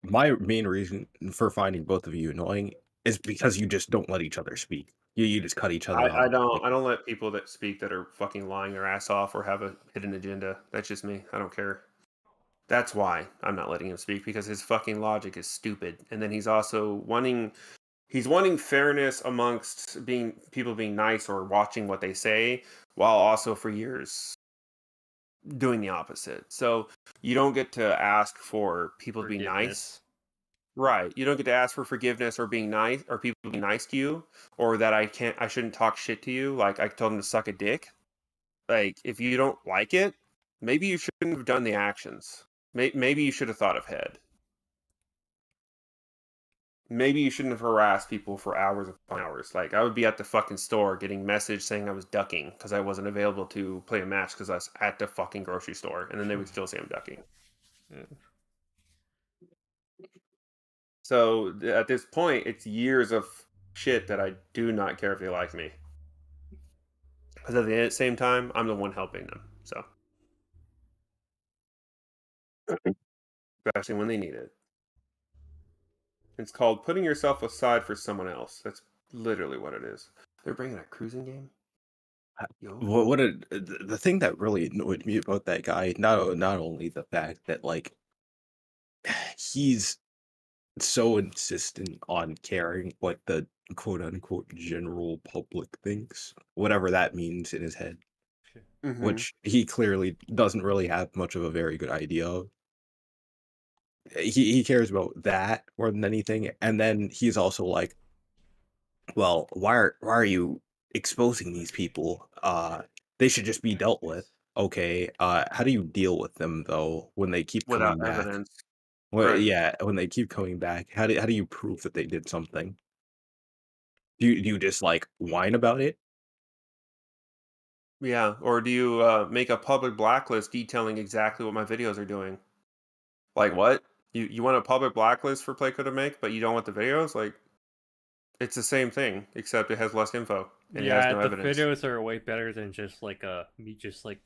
My main reason for finding both of you annoying is because you just don't let each other speak. You just cut each other I off. don't I don't let people that speak that are fucking lying their ass off or have a hidden agenda. That's just me. I don't care. That's why I'm not letting him speak, because his fucking logic is stupid. And then he's wanting fairness amongst people being nice or watching what they say, while also for years doing the opposite. So you don't get to ask for people to be nice. Right. You don't get to ask for forgiveness or being nice, or people being nice to you, or that I shouldn't talk shit to you. Like I told him to suck a dick. Like if you don't like it, maybe you shouldn't have done the actions. Maybe you should have thought ahead. Maybe you shouldn't have harassed people for hours upon hours. Like I would be at the fucking store getting message saying I was ducking because I wasn't available to play a match because I was at the fucking grocery store, and then they would still say I'm ducking. Yeah. So at this point, it's years of shit that I do not care if they like me. Because at the same time, I'm the one helping them. So, especially when they need it. It's called putting yourself aside for someone else. That's literally what it is. They're bringing a cruising game? Yo. The thing that really annoyed me about that guy, not only the fact that like he's so insistent on caring what the quote unquote general public thinks, whatever that means in his head, Mm-hmm. which he clearly doesn't really have much of a very good idea of. He cares about that more than anything, and then he's also like, well, why are you exposing these people? They should just be dealt with. Okay. How do you deal with them though when they keep Without coming back? evidence. Well, Right. yeah, when they keep coming back, how do you prove that they did something? Do you just like whine about it? Yeah. Or do you make a public blacklist detailing exactly what my videos are doing? Like what? You want a public blacklist for Playco to make, but you don't want the videos? Like it's the same thing, except it has less info and it has Yeah, no the evidence. videos are way better than just like me just like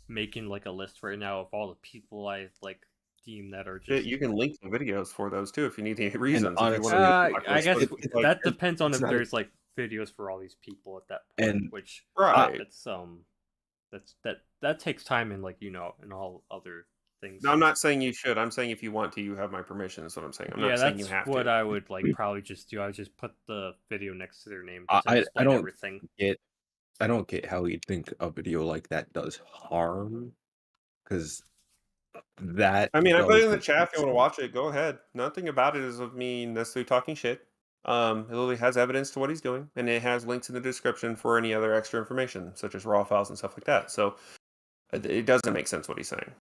making like a list right now of all the people I like deem that are just. You can link the videos for those too if you need the And reasons. If you want honestly, to do a I blacklist, guess but like that depends on it's if not, there's like videos for all these people at that point, and which right. that takes time and like and all other things. No, I'm not saying you should. I'm saying if you want to, you have my permission. That's what I'm saying. I'm Yeah, not saying you that's have what to. I would like probably just do. I would just put the video next to their name I just to I explain don't everything. get I don't get how you think a video like that does harm, because that I mean, I put does it in the make chat if you want to sense. watch it. Go ahead. Nothing about it is of me necessarily talking shit. It literally has evidence to what he's doing, and it has links in the description for any other extra information, such as raw files and stuff like that. So it doesn't make sense what he's saying.